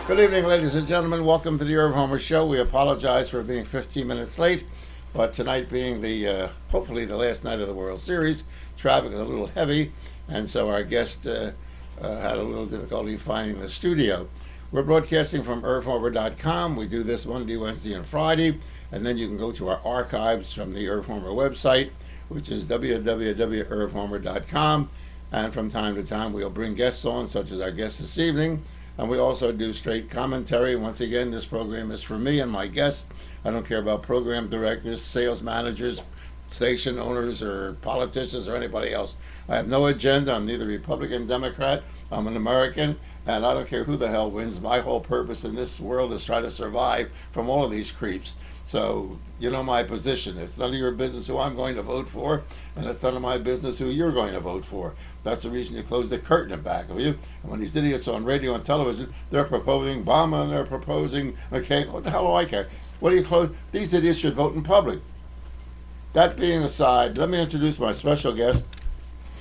Good evening, ladies and gentlemen. Welcome to the Irv Homer Show. We apologize for being 15 minutes late, but tonight being the hopefully the last night of the World Series, traffic is a little heavy, and so our guest had a little difficulty finding the studio. We're broadcasting from irvhomer.com. We do this Monday, Wednesday, and Friday, and then you can go to our archives from the Irv Homer website, which is www.irvhomer.com. And from time to time, we'll bring guests on, such as our guest this evening. And we also do straight commentary. Once again, this program is for me and my guests. I don't care about program directors, sales managers, station owners, or politicians, or anybody else. I have no agenda. I'm neither Republican, Democrat. I'm an American, and I don't care who the hell wins. My whole purpose in this world is try to survive from all of these creeps. So, you know my position. It's none of your business who I'm going to vote for, and it's none of my business who you're going to vote for. That's the reason you close the curtain in back of you. And when these idiots on radio and television, they're proposing Obama and they're proposing McCain. What the hell do I care? What do you close? These idiots should vote in public. That being aside, let me introduce my special guest.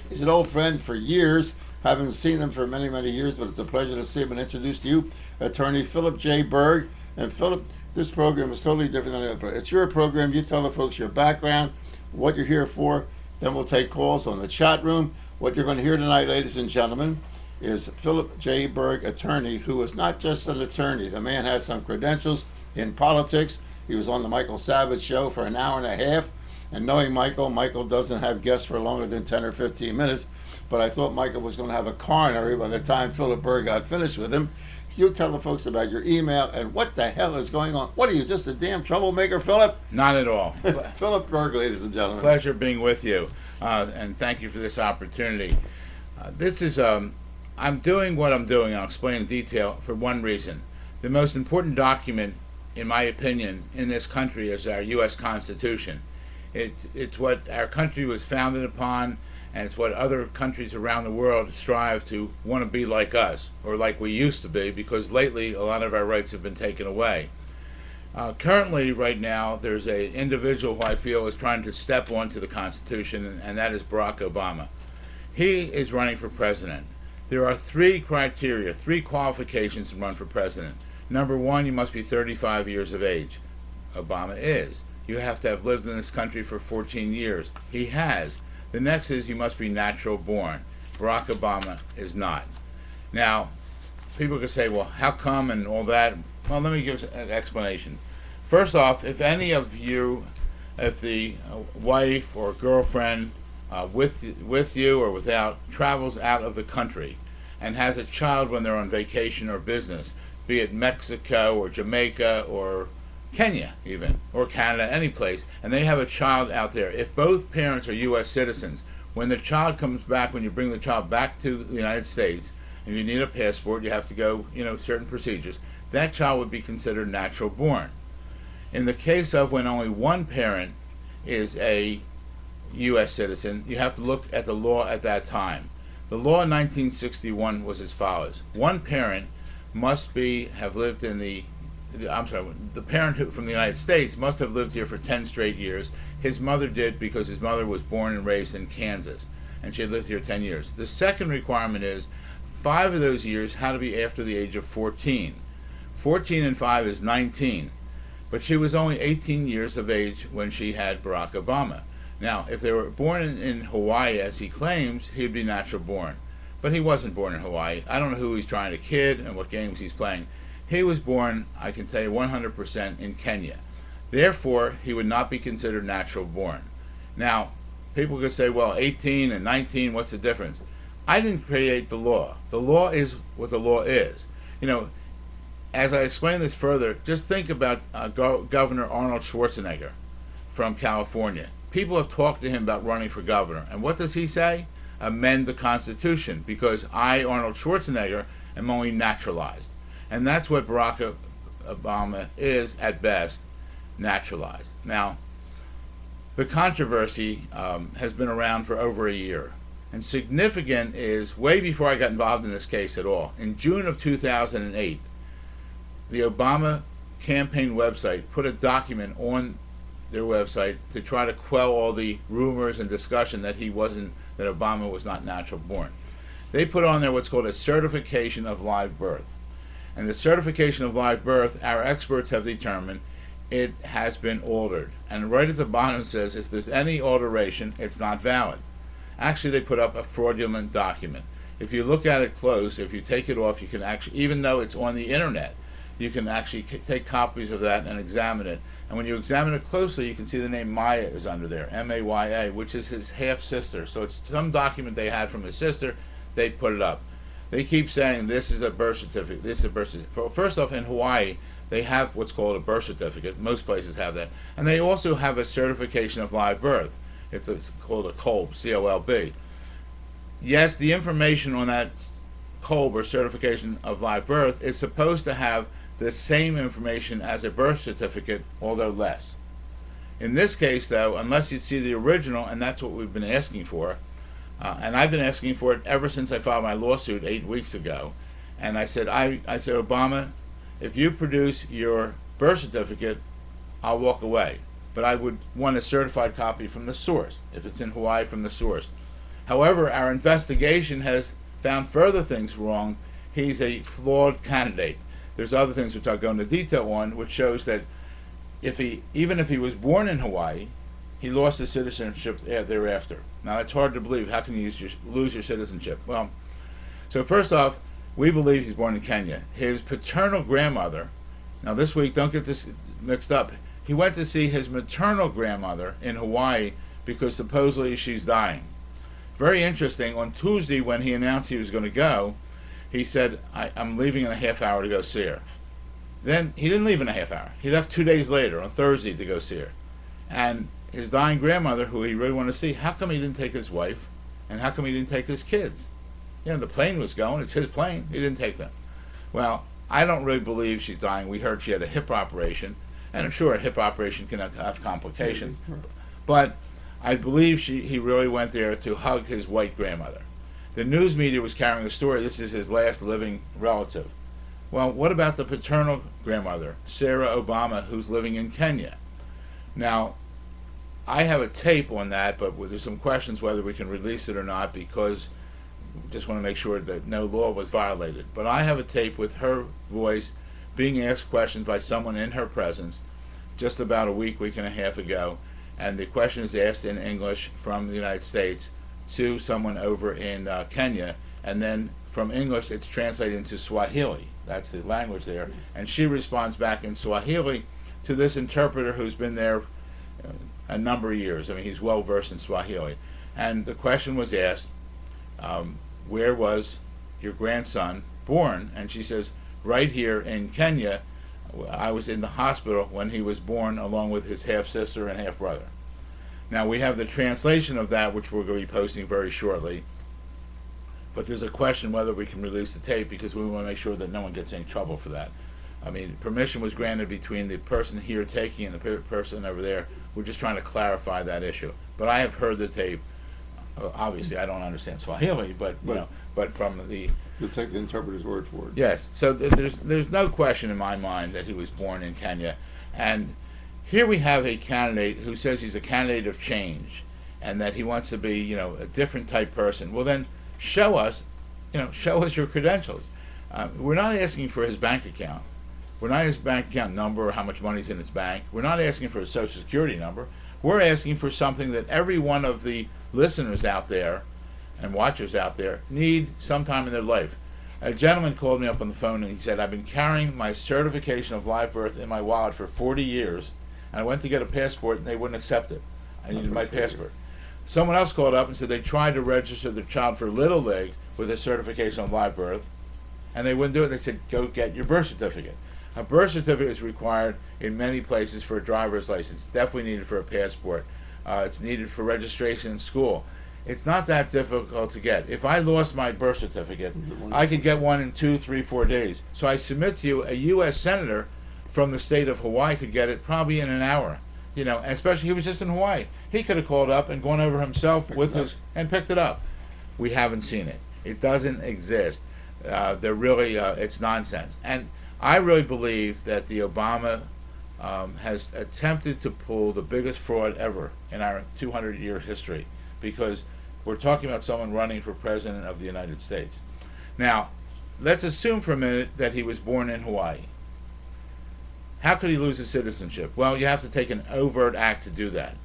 He's an old friend for years. Haven't seen him for many, many years, but it's a pleasure to see him and introduce to you Attorney Phillip J. Berg. And Phillip, this program is totally different than the other program. It's your program. You tell the folks your background, what you're here for. Then we'll take calls on the chat room. What you're going to hear tonight, ladies and gentlemen, is Phillip J. Berg, attorney, who is not just an attorney. The man has some credentials in politics. He was on the Michael Savage show for an hour and a half. And knowing Michael doesn't have guests for longer than 10 or 15 minutes. But I thought Michael was going to have a coronary by the time Phillip Berg got finished with him. You tell the folks about your email and what the hell is going on. What are you, just a damn troublemaker, Phillip? Not at all. Phillip Berg, ladies and gentlemen. Pleasure being with you, and thank you for this opportunity. I'm doing what I'm doing. I'll explain in detail for one reason. The most important document, in my opinion, in this country is our U.S. Constitution. It's what our country was founded upon, and it's what other countries around the world strive to want to be like us, or like we used to be, because lately a lot of our rights have been taken away. Currently, right now, there's an individual who I feel is trying to step onto the Constitution, and that is Barack Obama. He is running for president. There are three criteria, three qualifications to run for president. Number one, you must be 35 years of age. Obama is. You have to have lived in this country for 14 years. He has. The next is you must be natural born. Barack Obama is not. Now, people could say, well, how come and all that? Well, let me give an explanation. First off, if any of you, if the wife or girlfriend with you or without travels out of the country and has a child when they're on vacation or business, be it Mexico or Jamaica or Kenya even, or Canada, any place, and they have a child out there. If both parents are U.S. citizens, when the child comes back, when you bring the child back to the United States, and you need a passport, you have to go, certain procedures, that child would be considered natural born. In the case of when only one parent is a U.S. citizen, you have to look at the law at that time. The law in 1961 was as follows. One parent must have lived in the parent from the United States must have lived here for 10 straight years. His mother did because his mother was born and raised in Kansas, and she had lived here 10 years. The second requirement is 5 of those years had to be after the age of 14. 14 and 5 is 19, but she was only 18 years of age when she had Barack Obama. Now, if they were born in Hawaii, as he claims, he'd be natural born. But he wasn't born in Hawaii. I don't know who he's trying to kid and what games he's playing. He was born, I can tell you 100%, in Kenya. Therefore, he would not be considered natural born. Now, people could say, well, 18 and 19, what's the difference? I didn't create the law. The law is what the law is. As I explain this further, just think about Governor Arnold Schwarzenegger from California. People have talked to him about running for governor. And what does he say? Amend the Constitution, because I, Arnold Schwarzenegger, am only naturalized. And that's what Barack Obama is, at best, naturalized. Now, the controversy has been around for over a year. And significant is, way before I got involved in this case at all, in June of 2008, the Obama campaign website put a document on their website to try to quell all the rumors and discussion that Obama was not natural born. They put on there what's called a certification of live birth. And the certification of live birth, our experts have determined it has been altered. And right at the bottom it says if there's any alteration, it's not valid. Actually, they put up a fraudulent document. If you look at it close, if you take it off, you can actually, even though it's on the internet, you can actually take copies of that and examine it. And when you examine it closely, you can see the name Maya is under there, M-A-Y-A, which is his half-sister. So it's some document they had from his sister, they put it up. They keep saying this is a birth certificate, this is a birth certificate. First off, in Hawaii, they have what's called a birth certificate. Most places have that. And they also have a certification of live birth. It's called a COLB, C-O-L-B. Yes, the information on that COLB or certification of live birth is supposed to have the same information as a birth certificate, although less. In this case, though, unless you see the original, and that's what we've been asking for, and I've been asking for it ever since I filed my lawsuit 8 weeks ago, and I said, Obama, if you produce your birth certificate, I'll walk away. But I would want a certified copy from the source, if it's in Hawaii, from the source. However, our investigation has found further things wrong. He's a flawed candidate. There's other things which I'll go into detail on, which shows that even if he was born in Hawaii, he lost his citizenship thereafter. Now, it's hard to believe. How can you lose your citizenship? Well, so first off, we believe he's born in Kenya. His paternal grandmother, now this week, don't get this mixed up, he went to see his maternal grandmother in Hawaii because supposedly she's dying. Very interesting, on Tuesday when he announced he was going to go, he said, I'm leaving in a half hour to go see her. Then he didn't leave in a half hour. He left 2 days later, on Thursday, to go see her. And his dying grandmother, who he really wanted to see, how come he didn't take his wife? And how come he didn't take his kids? You know, the plane was going. It's his plane. He didn't take them. Well, I don't really believe she's dying. We heard she had a hip operation. And I'm sure a hip operation can have complications. But I believe he really went there to hug his white grandmother. The news media was carrying the story, this is his last living relative. Well, what about the paternal grandmother, Sarah Obama, who's living in Kenya? Now, I have a tape on that, but there's some questions whether we can release it or not, because we just want to make sure that no law was violated. But I have a tape with her voice being asked questions by someone in her presence just about a week and a half ago, and the question is asked in English from the United States to someone over in Kenya, and then from English it's translated into Swahili. That's the language there, and she responds back in Swahili to this interpreter who's been there a number of years. I mean, he's well versed in Swahili. And the question was asked, where was your grandson born? And she says, right here in Kenya. I was in the hospital when he was born, along with his half-sister and half-brother. Now, we have the translation of that, which we're going to be posting very shortly. But there's a question whether we can release the tape, because we want to make sure that no one gets any trouble for that. I mean, permission was granted between the person here taking and the person over there. We're just trying to clarify that issue. But I have heard the tape. Obviously, I don't understand Swahili, but from the... You'll take the interpreter's word for it. Yes. So there's no question in my mind that he was born in Kenya. And here we have a candidate who says he's a candidate of change and that he wants to be, a different type person. Well, then show us your credentials. We're not asking for his bank account. We're not his bank account number or how much money's in his bank. We're not asking for his social security number. We're asking for something that every one of the listeners out there and watchers out there need sometime in their life. A gentleman called me up on the phone and he said, I've been carrying my certification of live birth in my wallet for 40 years, and I went to get a passport and they wouldn't accept it. I needed my passport. Someone else called up and said they tried to register their child for Little League with a certification of live birth, and they wouldn't do it. They said, go get your birth certificate. A birth certificate is required in many places for a driver's license. Definitely needed for a passport. It's needed for registration in school. It's not that difficult to get. If I lost my birth certificate, I could get one in 2, 3, 4 days. So I submit to you, a U.S. Senator from the state of Hawaii could get it probably in an hour. Especially he was just in Hawaii. He could have called up and gone over himself and picked it up. We haven't seen it. It doesn't exist. It's nonsense. And I really believe that the Obama has attempted to pull the biggest fraud ever in our 200-year history, because we're talking about someone running for president of the United States. Now, let's assume for a minute that he was born in Hawaii. How could he lose his citizenship? Well, you have to take an overt act to do that.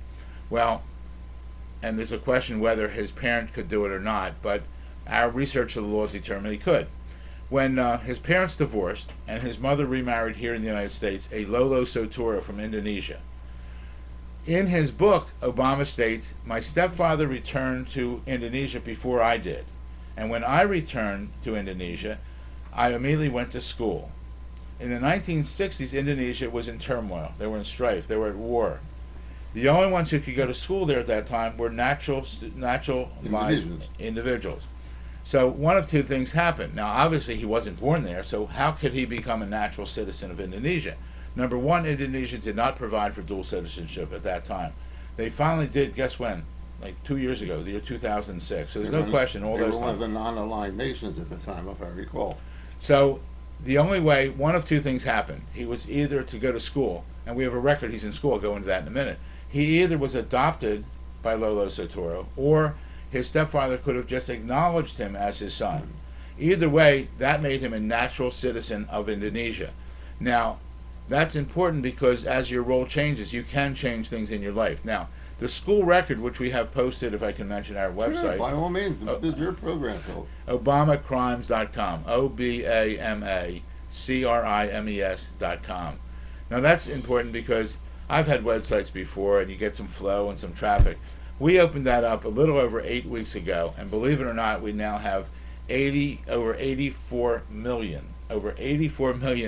Well, and there's a question whether his parent could do it or not, but our research of the laws determined he could. When his parents divorced and his mother remarried here in the United States, a Lolo Sotoro from Indonesia. In his book, Obama states, my stepfather returned to Indonesia before I did. And when I returned to Indonesia, I immediately went to school. In the 1960s, Indonesia was in turmoil. They were in strife. They were at war. The only ones who could go to school there at that time were naturalized individuals. So one of two things happened. Now, obviously, he wasn't born there, so how could he become a natural citizen of Indonesia? Number one, Indonesia did not provide for dual citizenship at that time. They finally did, guess when? Like 2 years ago, the year 2006. So there's no question. They were one of the non-aligned nations at the time, if I recall. So the only way, one of two things happened. He was either to go to school, and we have a record he's in school, I'll go into that in a minute. He either was adopted by Lolo Sotoro, or his stepfather could have just acknowledged him as his son. Either way, that made him a natural citizen of Indonesia. Now, that's important because as your role changes, you can change things in your life. Now, the school record, which we have posted, if I can mention our website. Sure, by all means, this is your program, Phil. ObamaCrimes.com. ObamaCrimes.com. Now, that's important because I've had websites before, and you get some flow and some traffic. We opened that up a little over 8 weeks ago, and believe it or not, we now have over 84 million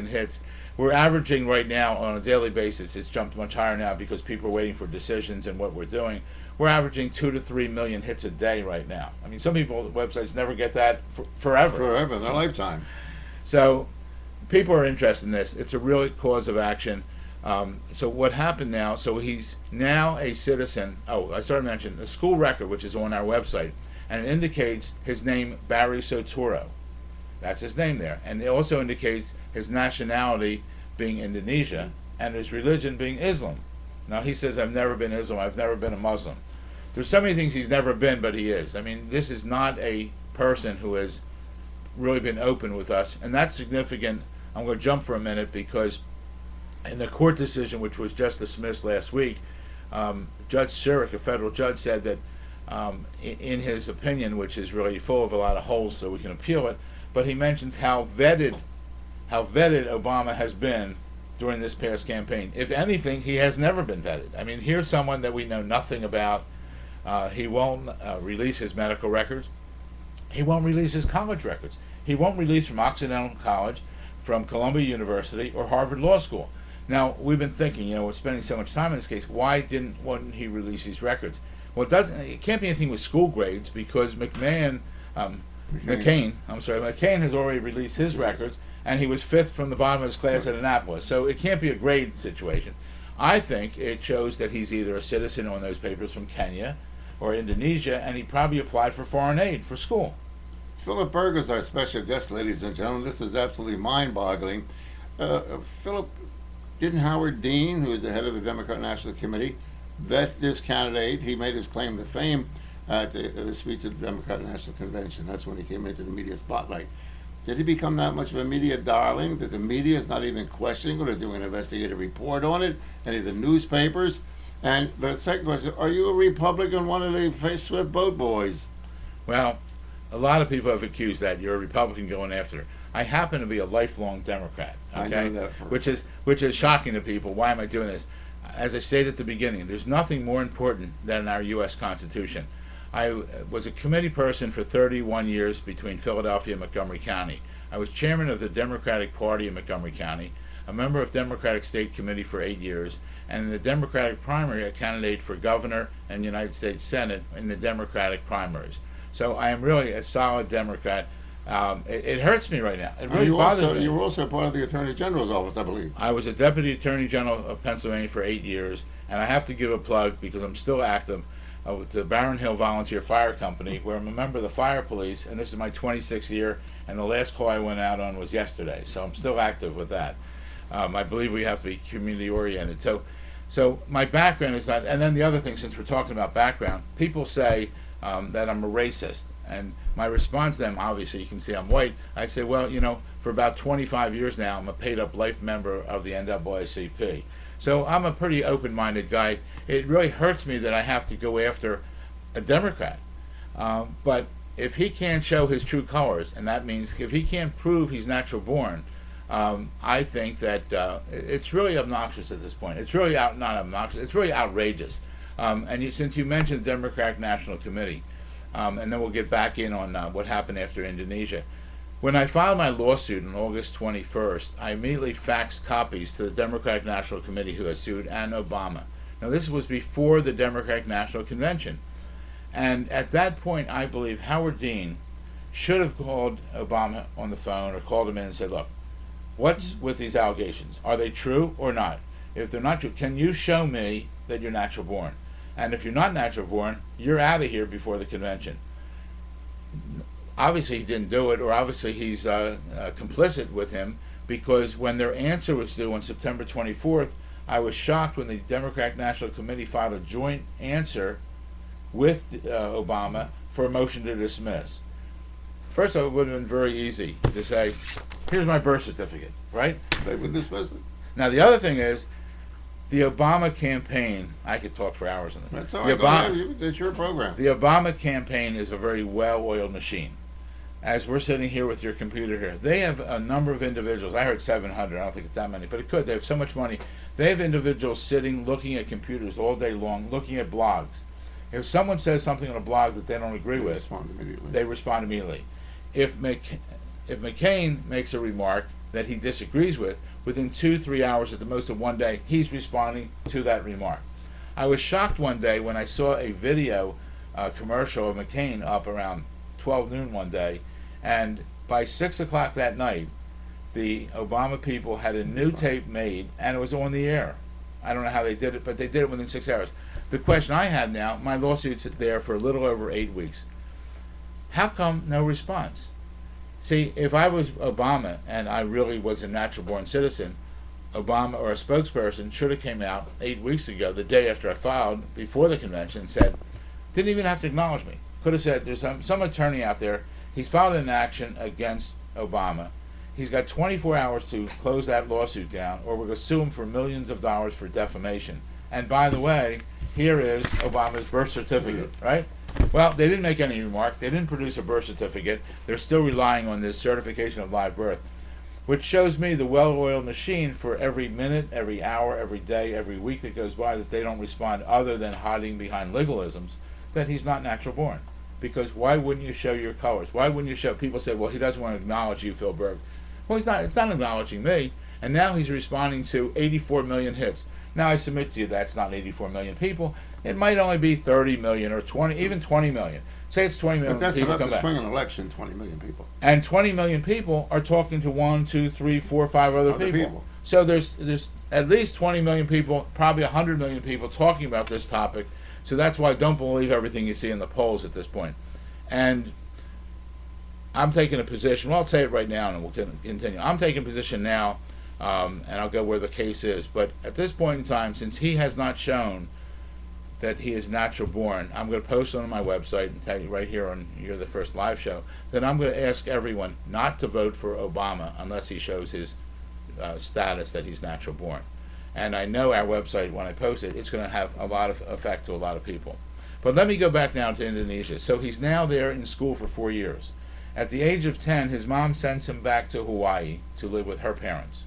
hits. We're averaging right now on a daily basis, it's jumped much higher now because people are waiting for decisions and what we're doing. We're averaging 2 to 3 million hits a day right now. I mean, some people's websites never get that forever. Forever, their lifetime. So people are interested in this. It's a real cause of action. So what happened now, so he's now a citizen. Oh, I started mentioning the school record, which is on our website, and it indicates his name, Barry Sotoro. That's his name there. And it also indicates his nationality being Indonesia and his religion being Islam. Now he says, I've never been Islam, I've never been a Muslim. There's so many things he's never been, but he is. I mean, this is not a person who has really been open with us, and that's significant. I'm going to jump for a minute because in the court decision, which was just dismissed last week, Judge Surik, a federal judge, said that in his opinion, which is really full of a lot of holes so we can appeal it, but he mentions how vetted Obama has been during this past campaign. If anything, he has never been vetted. I mean, here's someone that we know nothing about. He won't release his medical records. He won't release his college records. He won't release from Occidental College, from Columbia University, or Harvard Law School. Now, we've been thinking, we're spending so much time in this case, why wouldn't he release these records? Well, it can't be anything with school grades because McCain has already released his records, and he was 5th from the bottom of his class at Annapolis. So it can't be a grade situation. I think it shows that he's either a citizen on those papers from Kenya or Indonesia, and he probably applied for foreign aid for school. Phillip Berg is our special guest, ladies and gentlemen. This is absolutely mind-boggling. Phillip, didn't Howard Dean, who is the head of the Democratic National Committee, vet this candidate? He made his claim to fame at the speech at the Democratic National Convention. That's when he came into the media spotlight. Did he become that much of a media darling that the media is not even questioning or doing an investigative report on it? Any of the newspapers? And the second question, are you a Republican, one of the Swift boat boys? Well, a lot of people have accused that you're a Republican going after. I happen to be a lifelong Democrat, okay? I know that which is shocking to people. Why am I doing this? As I stated at the beginning, there's nothing more important than our U.S. Constitution. I was a committee person for 31 years between Philadelphia and Montgomery County. I was chairman of the Democratic Party in Montgomery County, a member of Democratic State Committee for 8 years, and in the Democratic primary, a candidate for governor and United States Senate in the Democratic primaries. So I am really a solid Democrat. It hurts me right now. It really bothers me. You were also part of the Attorney General's office, I believe. I was a Deputy Attorney General of Pennsylvania for 8 years, and I have to give a plug because I'm still active with the Barron Hill Volunteer Fire Company, where I'm a member of the fire police, and this is my 26th year, and the last call I went out on was yesterday, so I'm still active with that. I believe we have to be community oriented. So my background is not, and then the other thing, since we're talking about background, people say that I'm a racist. And my response to them, obviously you can see I'm white, I say, well, for about 25 years now, I'm a paid-up life member of the NAACP. So I'm a pretty open-minded guy. It really hurts me that I have to go after a Democrat. But if he can't show his true colors, and that means if he can't prove he's natural born, I think that it's really obnoxious at this point. It's really not obnoxious. It's really outrageous. Since you mentioned the Democratic National Committee, and then we'll get back in on what happened after Indonesia. When I filed my lawsuit on August 21st, I immediately faxed copies to the Democratic National Committee who had sued and Obama. Now this was before the Democratic National Convention. And at that point, I believe Howard Dean should have called Obama on the phone or called him in and said, look, what's with these allegations? Are they true or not? If they're not true, can you show me that you're natural born? And if you're not natural born, you're out of here before the convention. Obviously he didn't do it, or obviously he's complicit with him, because when their answer was due on September 24th, I was shocked when the Democratic National Committee filed a joint answer with Obama for a motion to dismiss. First of all, it would have been very easy to say, here's my birth certificate, right? They would dismiss it. Now the other thing is, the Obama campaign, I could talk for hours on this. That's all right. It's your program. The Obama campaign is a very well-oiled machine. As we're sitting here with your computer here, they have a number of individuals. I heard 700. I don't think it's that many, but it could. They have so much money. They have individuals sitting, looking at computers all day long, looking at blogs. If someone says something on a blog that they don't agree with, they respond immediately. If McCain makes a remark that he disagrees with, within 2-3 hours at the most of one day, he's responding to that remark. I was shocked one day when I saw a video commercial of McCain up around 12 noon one day, and by 6 o'clock that night, the Obama people had a new tape made, and it was on the air. I don't know how they did it, but they did it within 6 hours. The question I have now, my lawsuit's there for a little over 8 weeks. How come no response? See, if I was Obama and I really was a natural-born citizen, Obama or a spokesperson should have came out 8 weeks ago, the day after I filed, before the convention, and said, didn't even have to acknowledge me. Could have said, there's some attorney out there, he's filed an action against Obama. He's got 24 hours to close that lawsuit down, or we're going to sue him for millions of dollars for defamation. And by the way, here is Obama's birth certificate, right? Well, they didn't make any remark. They didn't produce a birth certificate. They're still relying on this certification of live birth, which shows me the well-oiled machine for every minute, every hour, every day, every week that goes by that they don't respond, other than hiding behind legalisms, that he's not natural born. Because why wouldn't you show your colors? Why wouldn't you show? People say, well, he doesn't want to acknowledge you, Phillip Berg. Well, he's not. It's not acknowledging me. And now he's responding to 84 million hits. Now I submit to you that's not 84 million people. It might only be 30 million or 20, even 20 million. Say it's 20 million but people come back. That's enough to swing an election, 20 million people. And 20 million people are talking to 1, 2, 3, 4, 5 other people. So there's at least 20 million people, probably 100 million people talking about this topic. So that's why I don't believe everything you see in the polls at this point. And I'm taking a position, well, I'll say it right now and we'll continue. I'm taking a position now, and I'll go where the case is. But at this point in time, since he has not shown that he is natural born, I'm going to post on my website and tell you right here on You're the First Live Show that I'm going to ask everyone not to vote for Obama unless he shows his status that he's natural born. And I know our website, when I post it, it's going to have a lot of effect to a lot of people. But let me go back now to Indonesia. So he's now there in school for 4 years. At the age of 10, his mom sends him back to Hawaii to live with her parents.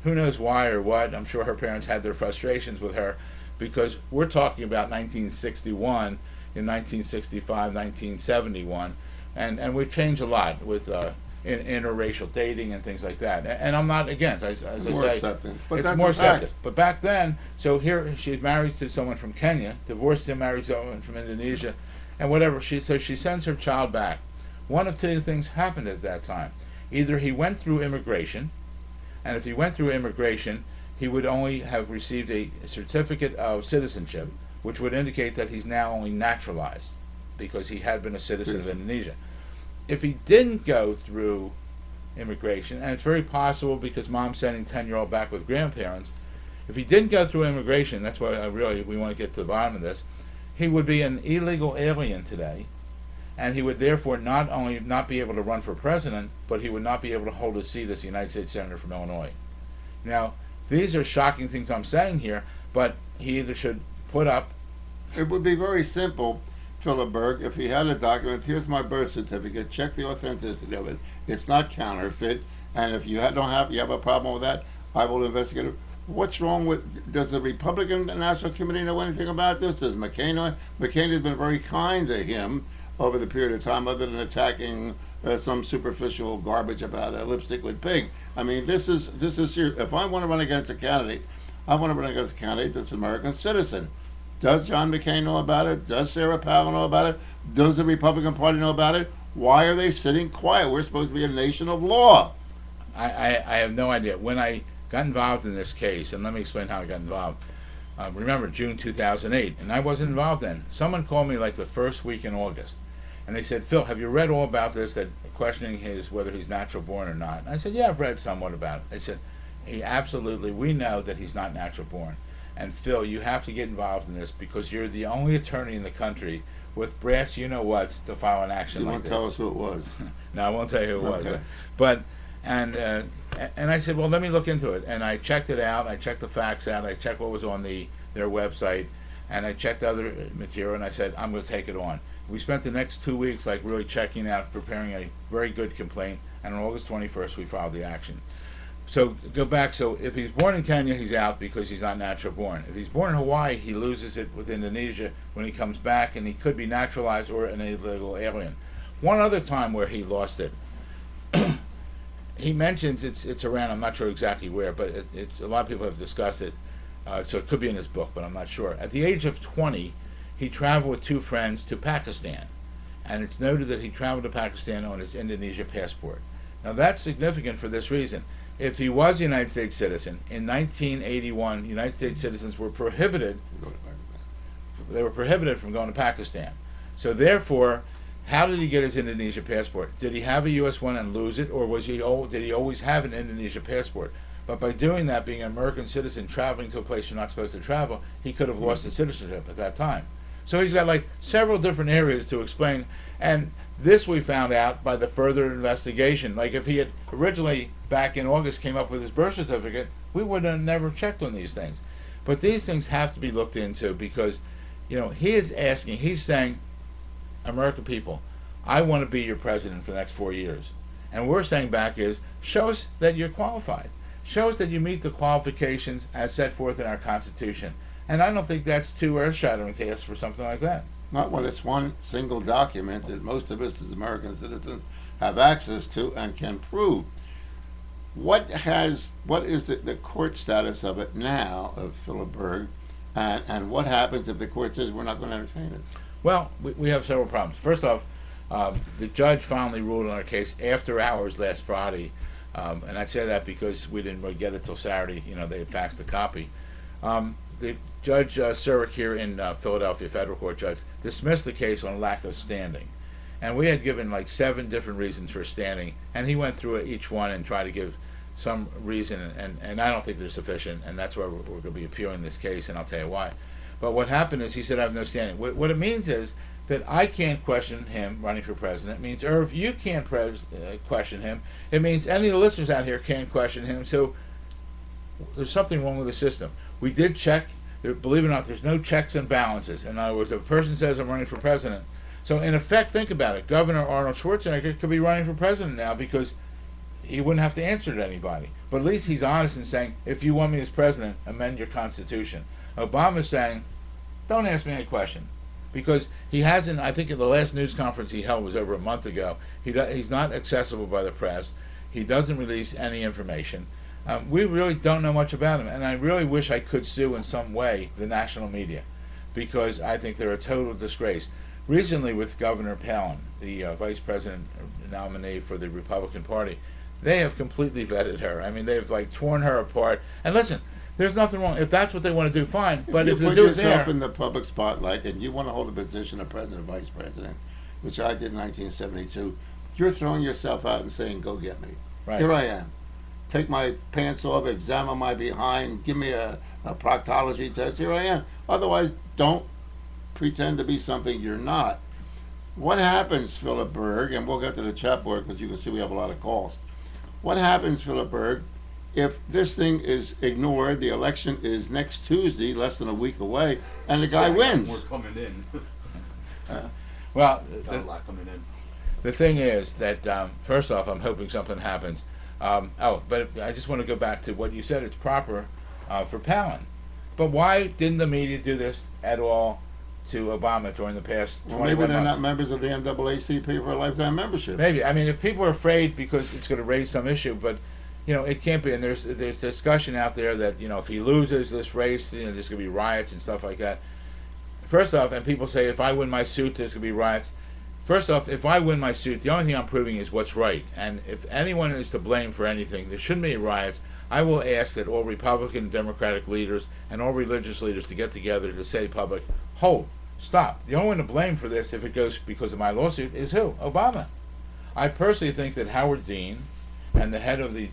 Who knows why or what? I'm sure her parents had their frustrations with her, because we're talking about 1961, in 1965, 1971, and we've changed a lot with interracial dating and things like that. And I'm not against, as I say, it's more accepted. But back then, so here she's married to someone from Kenya, divorced him, married someone from Indonesia, and whatever. So she sends her child back. One of two things happened at that time. Either he went through immigration, and if he went through immigration, he would only have received a certificate of citizenship, which would indicate that he's now only naturalized, because he had been a citizen of Indonesia. If he didn't go through immigration, and it's very possible because mom's sending 10-year-old back with grandparents, if he didn't go through immigration, that's why we want to get to the bottom of this, he would be an illegal alien today, and he would therefore not only not be able to run for president, but he would not be able to hold a seat as a United States Senator from Illinois. Now, these are shocking things I'm saying here, but he either should put up. It would be very simple, Phillip Berg, if he had a document. Here's my birth certificate. Check the authenticity of it. It's not counterfeit. And if you you have a problem with that, I will investigate it. What's wrong with? Does the Republican National Committee know anything about this? Does McCain know? McCain has been very kind to him over the period of time, other than attacking some superficial garbage about a lipstick with pig. I mean, this is serious. If I want to run against a candidate, I want to run against a candidate that's an American citizen. Does John McCain know about it? Does Sarah Powell know about it? Does the Republican Party know about it? Why are they sitting quiet? We're supposed to be a nation of law. I have no idea. When I got involved in this case, and let me explain how I got involved. Remember, June 2008, and I wasn't involved then. Someone called me like the first week in August, and they said, Phil, have you read all about this, that questioning whether he's natural born or not? And I said, yeah, I've read somewhat about it. They said, we know that he's not natural born. And Phil, you have to get involved in this because you're the only attorney in the country with brass you-know-whats to file an action like this. You won't tell us who it was. No, I won't tell you who it Okay. was. But and I said, well, let me look into it. And I checked it out. I checked the facts out. I checked what was on their website. And I checked other material. And I said, I'm going to take it on. We spent the next 2 weeks like really checking out, preparing a very good complaint. And on August 21st, we filed the action. So go back. So if he's born in Kenya, he's out because he's not natural born. If he's born in Hawaii, he loses it with Indonesia when he comes back, and he could be naturalized or an illegal alien. One other time where he lost it, he mentions it's around. I'm not sure exactly where, but a lot of people have discussed it. So it could be in his book, but I'm not sure. At the age of 20, he traveled with two friends to Pakistan, and it's noted that he traveled to Pakistan on his Indonesia passport. Now that's significant for this reason. If he was a United States citizen, in 1981, United States citizens were prohibited. They were prohibited from going to Pakistan. So therefore, how did he get his Indonesia passport? Did he have a U.S. one and lose it, or did he always have an Indonesia passport? But by doing that, being an American citizen traveling to a place you're not supposed to travel, he could have lost his citizenship at that time. So he's got like several different areas to explain, and this we found out by the further investigation. Like if he had originally, back in August, came up with his birth certificate, we would have never checked on these things. But these things have to be looked into because, he's saying, American people, I want to be your president for the next 4 years. And what we're saying back is, show us that you're qualified. Show us that you meet the qualifications as set forth in our Constitution. And I don't think that's too earth-shattering to ask for something like that. Not when it's one single document that most of us as American citizens have access to and can prove. What is the court status of it now, of Phillip Berg, and what happens if the court says we're not going to entertain it? Well, we have several problems. First off, the judge finally ruled on our case after hours last Friday, and I say that because we didn't really get it till Saturday. They had faxed a copy. The Judge Surik here in Philadelphia, federal court judge, dismissed the case on lack of standing. And we had given like 7 different reasons for standing, and he went through each one and tried to give some reason, and I don't think they're sufficient, and that's why we're going to be appealing this case, and I'll tell you why. But what happened is he said I have no standing. What it means is that I can't question him running for president. It means, Irv, you can't question him. It means any of the listeners out here can't question him. So there's something wrong with the system. We did check. Believe it or not, there's no checks and balances. In other words, if a person says I'm running for president, so in effect, think about it. Governor Arnold Schwarzenegger could be running for president now because he wouldn't have to answer to anybody. But at least he's honest in saying, if you want me as president, amend your Constitution. Obama's saying, don't ask me any question. Because he hasn't, I think in the last news conference he held was over a month ago, he's not accessible by the press. He doesn't release any information. We really don't know much about him, and I really wish I could sue in some way the national media, because I think they're a total disgrace. Recently with Governor Palin, the vice president nominee for the Republican Party, they have completely vetted her. I mean, they've like torn her apart. And listen, there's nothing wrong. If that's what they want to do, fine. But if you they do it put yourself there, in the public spotlight and you want to hold a position of president or vice president, which I did in 1972, you're throwing yourself out and saying, go get me. right. Here I am. Take my pants off, examine my behind, give me a proctology test. Here I am. Otherwise, don't pretend to be something you're not. What happens, Phillip Berg, and we'll get to the chat board because you can see we have a lot of calls. What happens, Phillip Berg, if this thing is ignored? The election is next Tuesday, less than a week away, and the guy wins. We're coming in. Well, Got a lot coming in. the thing is that first off, I'm hoping something happens. But I just want to go back to what you said. It's proper for Palin, but why didn't the media do this at all to Obama during the past 21 Well, maybe they're months? not members of the NAACP for a lifetime membership. Maybe. I mean, if people are afraid because it's going to raise some issue, but it can't be. And there's discussion out there that if he loses this race, there's going to be riots and stuff like that. First off, and people say if I win my suit, there's going to be riots. First off, if I win my suit, the only thing I'm proving is what's right. And if anyone is to blame for anything, there shouldn't be riots. I will ask that all Republican and Democratic leaders and all religious leaders to get together to say public, hold, stop. The only one to blame for this, if it goes because of my lawsuit, is who? Obama. I personally think that Howard Dean and the head of the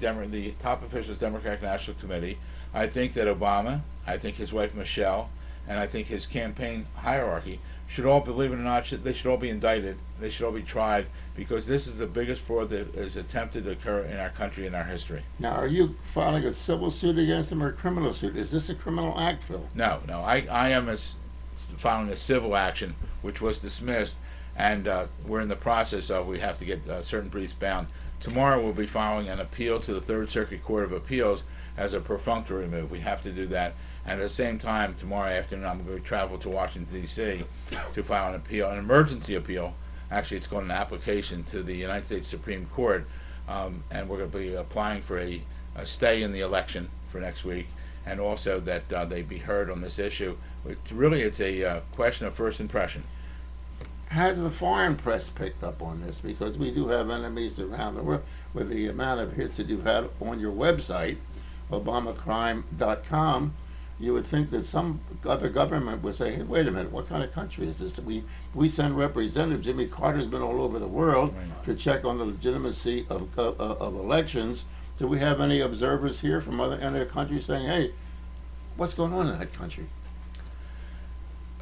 top officials Democratic National Committee, I think that Obama, I think his wife Michelle, and I think his campaign hierarchy should all, believe it or not, they should all be indicted. They should all be tried because this is the biggest fraud that is attempted to occur in our country in our history. Now, are you filing a civil suit against him or a criminal suit? Is this a criminal act, Phil? No. I am filing a civil action, which was dismissed, and we're in the process of, we have to get certain briefs bound. Tomorrow we'll be filing an appeal to the Third Circuit Court of Appeals as a perfunctory move. We have to do that. And at the same time, tomorrow afternoon, I'm going to travel to Washington, D.C. to file an appeal, an emergency appeal. Actually, it's called an application to the United States Supreme Court, and we're going to be applying for a stay in the election for next week, and also that they be heard on this issue. It's a question of first impression. Has the foreign press picked up on this? Because we do have enemies around the world. With the amount of hits that you've had on your website, obamacrime.com, you would think that some other government would say, hey, wait a minute, what kind of country is this? We send representatives. Jimmy Carter's been all over the world to check on the legitimacy of elections. Do we have any observers here from other countries saying, hey, what's going on in that country?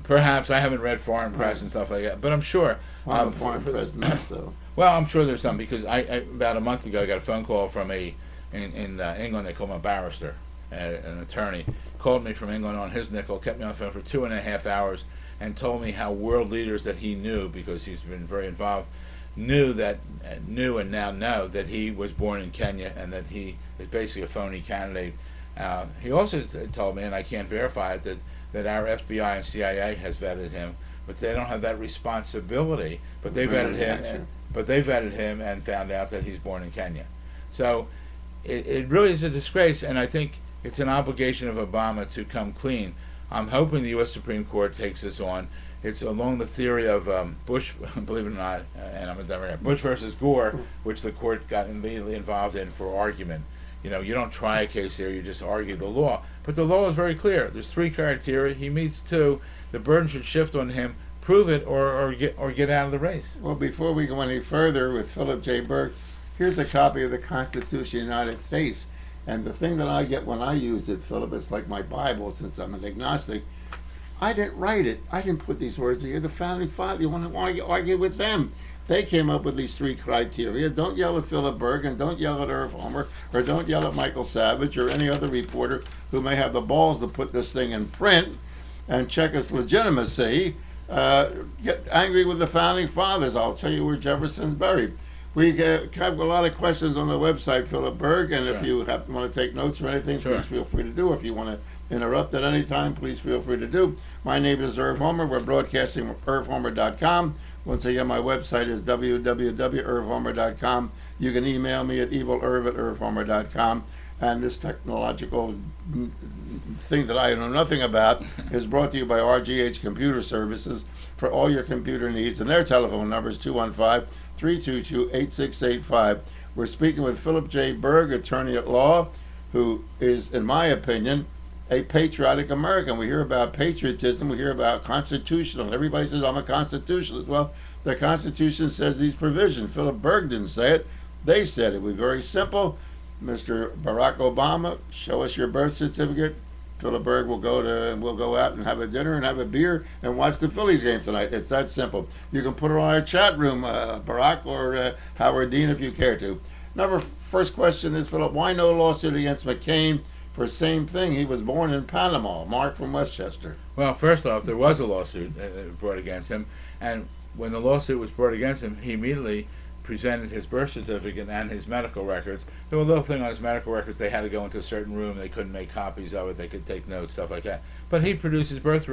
Perhaps. I haven't read foreign press and stuff like that, but I'm sure. Well, foreign press not so. Well, I'm sure there's some, because I about a month ago I got a phone call from in England. They call him a barrister, an attorney. Called me from England on his nickel, kept me on the phone for 2.5 hours, and told me how world leaders that he knew, because he's been very involved, knew and now know that he was born in Kenya and that he is basically a phony candidate. He also told me, and I can't verify it, that our FBI and CIA has vetted him, but they don't have that responsibility. But they vetted him, and found out that he's born in Kenya. So it really is a disgrace, and I think it's an obligation of Obama to come clean. I'm hoping the U.S. Supreme Court takes this on. It's along the theory of Bush, believe it or not, and I'm a Democrat, Bush versus Gore, which the court got immediately involved in for argument. You don't try a case here, you just argue the law. But the law is very clear. There's 3 criteria. He meets 2. The burden should shift on him. Prove it or get out of the race. Well, before we go any further with Phillip J. Berg, here's a copy of the Constitution of the United States. And the thing that I get when I use it, Phillip, it's like my Bible, since I'm an agnostic. I didn't write it. I didn't put these words here. The founding fathers, you want to argue with them. They came up with these 3 criteria. Don't yell at Phillip Berg, and don't yell at Irv Homer, or don't yell at Michael Savage or any other reporter who may have the balls to put this thing in print and check its legitimacy. Get angry with the founding fathers. I'll tell you where Jefferson's buried. We have a lot of questions on the website, Phillip Berg, and if you want to take notes or anything, please feel free to do. If you want to interrupt at any time, please feel free to do. My name is Irv Homer. We're broadcasting from IrvHomer.com. Once again, my website is www.irvhomer.com. You can email me at evilirv@irvhomer.com. And this technological thing that I know nothing about is brought to you by RGH Computer Services for all your computer needs. And their telephone number is 215-322-8685. We're speaking with Phillip J. Berg, attorney at law, who is, in my opinion, a patriotic American. We hear about patriotism, we hear about constitutional. Everybody says, I'm a constitutionalist. Well, the Constitution says these provisions. Phillip Berg didn't say it. They said it. It was very simple. Mr. Barack Obama, show us your birth certificate. Phillip Berg will go out and have a dinner and have a beer and watch the Phillies game tonight. It's that simple. You can put it on our chat room, Barack or Howard Dean, if you care to. First question is, Phillip, why no lawsuit against McCain for same thing? He was born in Panama. Mark from Westchester. Well, first off, there was a lawsuit brought against him, and when the lawsuit was brought against him, he immediately presented his birth certificate and his medical records. There was a little thing on his medical records. They had to go into a certain room. They couldn't make copies of it. They could take notes, stuff like that. But he produced his birth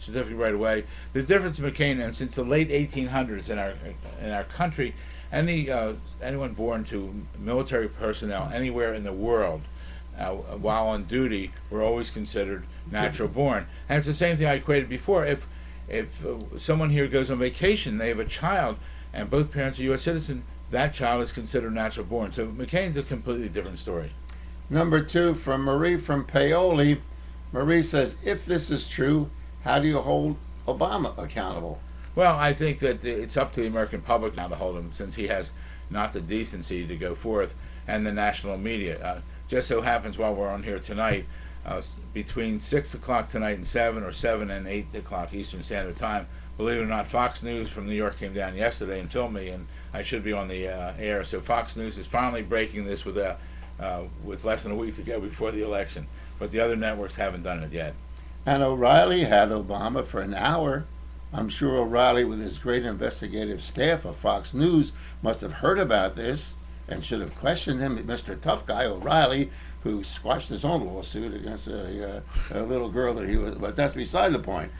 certificate right away. The difference in McCain, and since the late 1800s in our country, anyone born to military personnel anywhere in the world while on duty were always considered natural born. And it's the same thing I equated before. If someone here goes on vacation, they have a child, and both parents are U.S. citizens, that child is considered natural born. So McCain's a completely different story. Number 2 from Marie from Paoli. Marie says, if this is true, how do you hold Obama accountable? Well, I think that it's up to the American public now to hold him, since he has not the decency to go forth, and the national media. Just so happens while we're on here tonight, between 6 o'clock tonight and 7, or 7 and 8 o'clock Eastern Standard Time, believe it or not, Fox News from New York came down yesterday and filmed me, and I should be on the air. So Fox News is finally breaking this with less than a week to go before the election. But the other networks haven't done it yet. And O'Reilly had Obama for an hour. I'm sure O'Reilly, with his great investigative staff of Fox News, must have heard about this and should have questioned him. Mr. Tough Guy O'Reilly, who squashed his own lawsuit against a little girl that he was. But that's beside the point.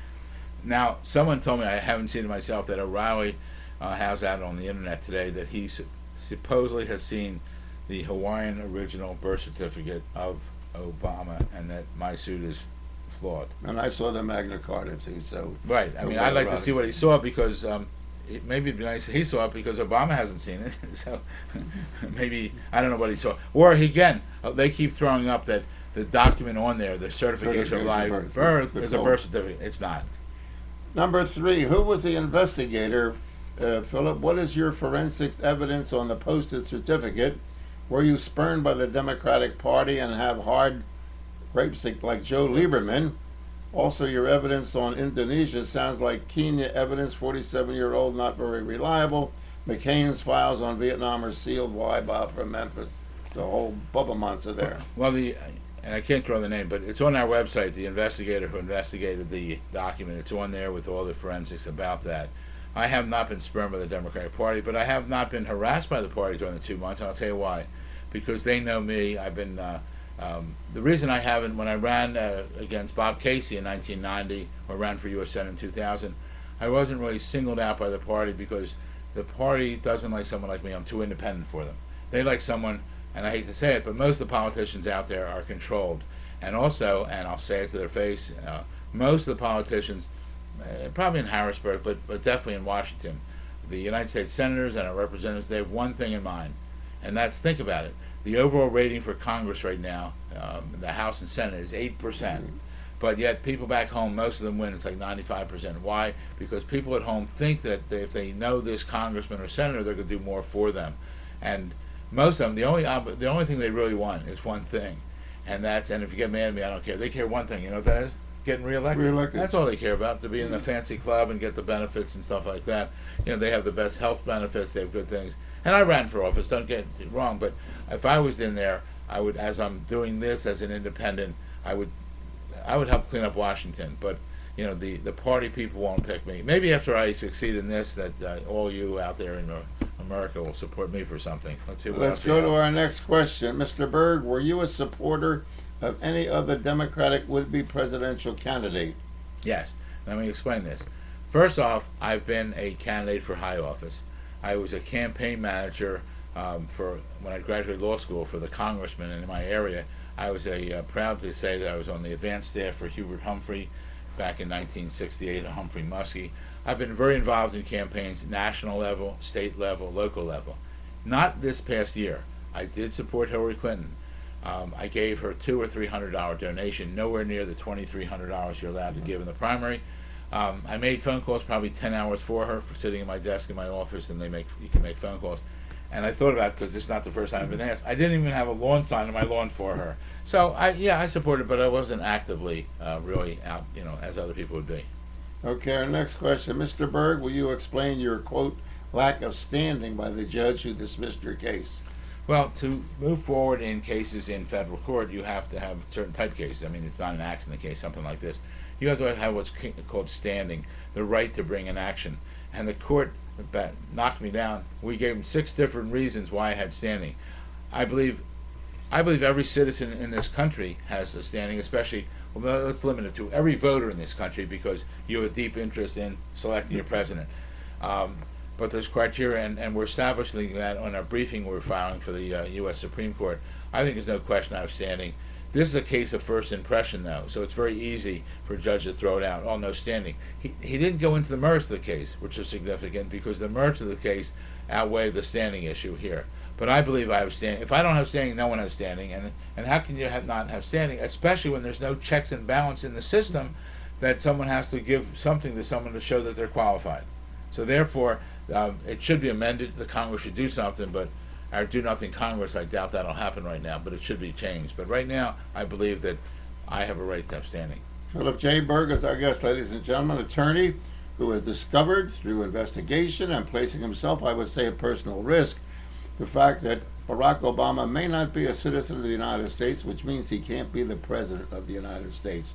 Now, someone told me, I haven't seen it myself, that O'Reilly has out on the internet today that he supposedly has seen the Hawaiian original birth certificate of Obama, and that my suit is flawed. And I saw the Magna Carta too. So right. I mean, I'd like to see what he saw, because maybe it'd be nice if he saw it, because Obama hasn't seen it. So maybe, I don't know what he saw. Or again, they keep throwing up that the document on there, the certification of live birth, is a birth certificate. It's not. Number 3, who was the investigator? Phillip, what is your forensic evidence on the posted certificate? Were you spurned by the Democratic Party and have hard grapes like Joe Lieberman? Also, your evidence on Indonesia sounds like Kenya evidence, 47-year-old, not very reliable. McCain's files on Vietnam are sealed. Why, Bob from Memphis? The whole Bubba monster there. Well, and I can't throw the name, but it's on our website, the investigator who investigated the document. It's on there with all the forensics about that. I have not been spurned by the Democratic Party, but I have not been harassed by the party during the 2 months. I'll tell you why. Because they know me. I've been the reason I haven't, when I ran against Bob Casey in 1990, or ran for U.S. Senate in 2000, I wasn't really singled out by the party, because the party doesn't like someone like me. I'm too independent for them. They like someone, and I hate to say it, but most of the politicians out there are controlled. And also, and I'll say it to their face, most of the politicians, probably in Harrisburg, but definitely in Washington, the United States senators and our representatives, they have one thing in mind, and that's, think about it. The overall rating for Congress right now, the House and Senate, is 8%. But yet people back home, most of them win. It's like 95%. Why? Because people at home think that if they know this congressman or senator, they're going to do more for them. And most of them, the only thing they really want is one thing. And if you get mad at me, I don't care. They care one thing. You know what that is? Getting reelected. That's all they care about, to be in the fancy club and get the benefits and stuff like that. You know, they have the best health benefits, they have good things. And I ran for office, don't get it wrong, but if I was in there, I would, as I'm doing this as an independent, I would help clean up Washington. But you know, the party people won't pick me. Maybe after I succeed in this, that all you out there in America will support me for something. Let's see what else. Let's go to our next question. Mr. Berg, were you a supporter of any other Democratic would-be presidential candidate? Yes. Let me explain this. First off, I've been a candidate for high office. I was a campaign manager for when I graduated law school for the congressman in my area. I was proud to say that I was on the advanced staff for Hubert Humphrey back in 1968, and Humphrey Muskie. I've been very involved in campaigns, national level, state level, local level. Not this past year. I did support Hillary Clinton. I gave her $200 or $300 donation, nowhere near the $2,300 you're allowed to give in the primary. I made phone calls, probably 10 hours for her, for sitting at my desk in my office, and you can make phone calls. And I thought about it, because this is not the first time I've been asked. I didn't even have a lawn sign on my lawn for her. So I support it, but I wasn't actively really out, as other people would be. Okay, our next question. Mr. Berg, will you explain your, quote, lack of standing by the judge who dismissed your case? Well, to move forward in cases in federal court, you have to have certain type cases. I mean, it's not an accident case, something like this. You have to have what's called standing, the right to bring an action. And the court knocked me down. We gave them 6 different reasons why I had standing. I believe every citizen in this country has a standing, especially, well, let's limit it to every voter in this country, because you have a deep interest in selecting your president. But there's criteria, and we're establishing that on our briefing we're filing for the U.S. Supreme Court. I think there's no question I have standing. This is a case of first impression, though, so it's very easy for a judge to throw it out. Oh, no standing. He didn't go into the merits of the case, which is significant, because the merits of the case outweigh the standing issue here. But I believe I have standing. If I don't have standing, no one has standing. And how can you not have standing, especially when there's no checks and balance in the system, that someone has to give something to someone to show that they're qualified. So therefore, it should be amended. The Congress should do something, but our do-nothing Congress, I doubt that'll happen right now, but it should be changed. But right now, I believe that I have a right to have standing. Phillip J. Berg is our guest, ladies and gentlemen, attorney who has discovered through investigation and placing himself, I would say, at personal risk, the fact that Barack Obama may not be a citizen of the United States, which means he can't be the president of the United States.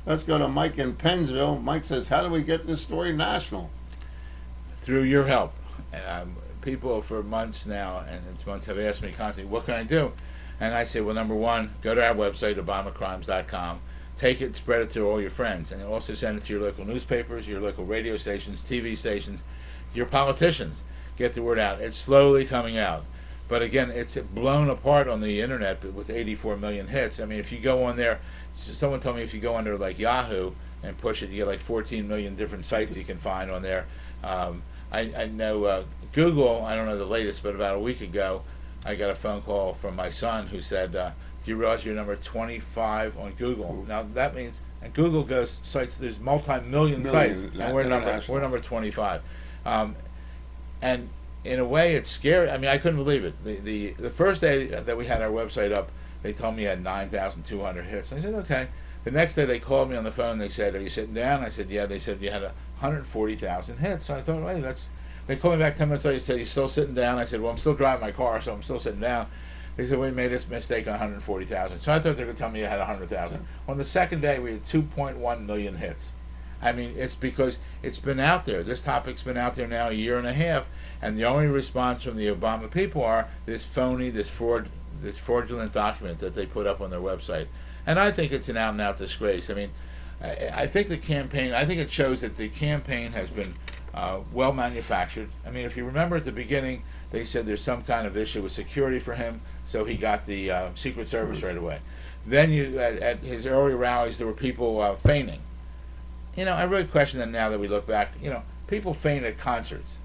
Let's go to Mike in Pennsville. Mike says, how do we get this story national? Through your help. People for months now, have asked me constantly, what can I do? And I say, well, number one, go to our website, obamacrimes.com. Take it, spread it to all your friends, and also send it to your local newspapers, your local radio stations, TV stations, your politicians. Get the word out. It's slowly coming out. But again, it's blown apart on the internet with 84 million hits. I mean, if you go on there, someone told me if you go under like Yahoo and push it, you get like 14 million different sites you can find on there. I know Google, I don't know the latest, but about a week ago, I got a phone call from my son who said, do you realize you're number 25 on Google? Now that means, and Google goes sites, there's multi-million sites, and we're number 25. And in a way, it's scary. I mean, I couldn't believe it. The first day that we had our website up, they told me you had 9,200 hits. I said, okay. The next day they called me on the phone. They said, are you sitting down? I said, yeah. They said, you had 140,000 hits. So I thought, hey, they called me back 10 minutes later. They said, you still sitting down? I said, well, I'm still driving my car, so I'm still sitting down. They said, we made this mistake on 140,000. So I thought they were going to tell me you had 100,000. On the second day, we had 2.1 million hits. I mean, it's because it's been out there. This topic's been out there now a year and a half, and the only response from the Obama people are this phony, this fraudulent document that they put up on their website. And I think it's an out-and-out disgrace. I mean, I think the campaign, I think it shows that the campaign has been well manufactured. I mean, if you remember at the beginning, they said there's some kind of issue with security for him, so he got the Secret Service right away. Then at his early rallies, there were people feigning. You know, I really question that now that we look back. You know, people feign at concerts.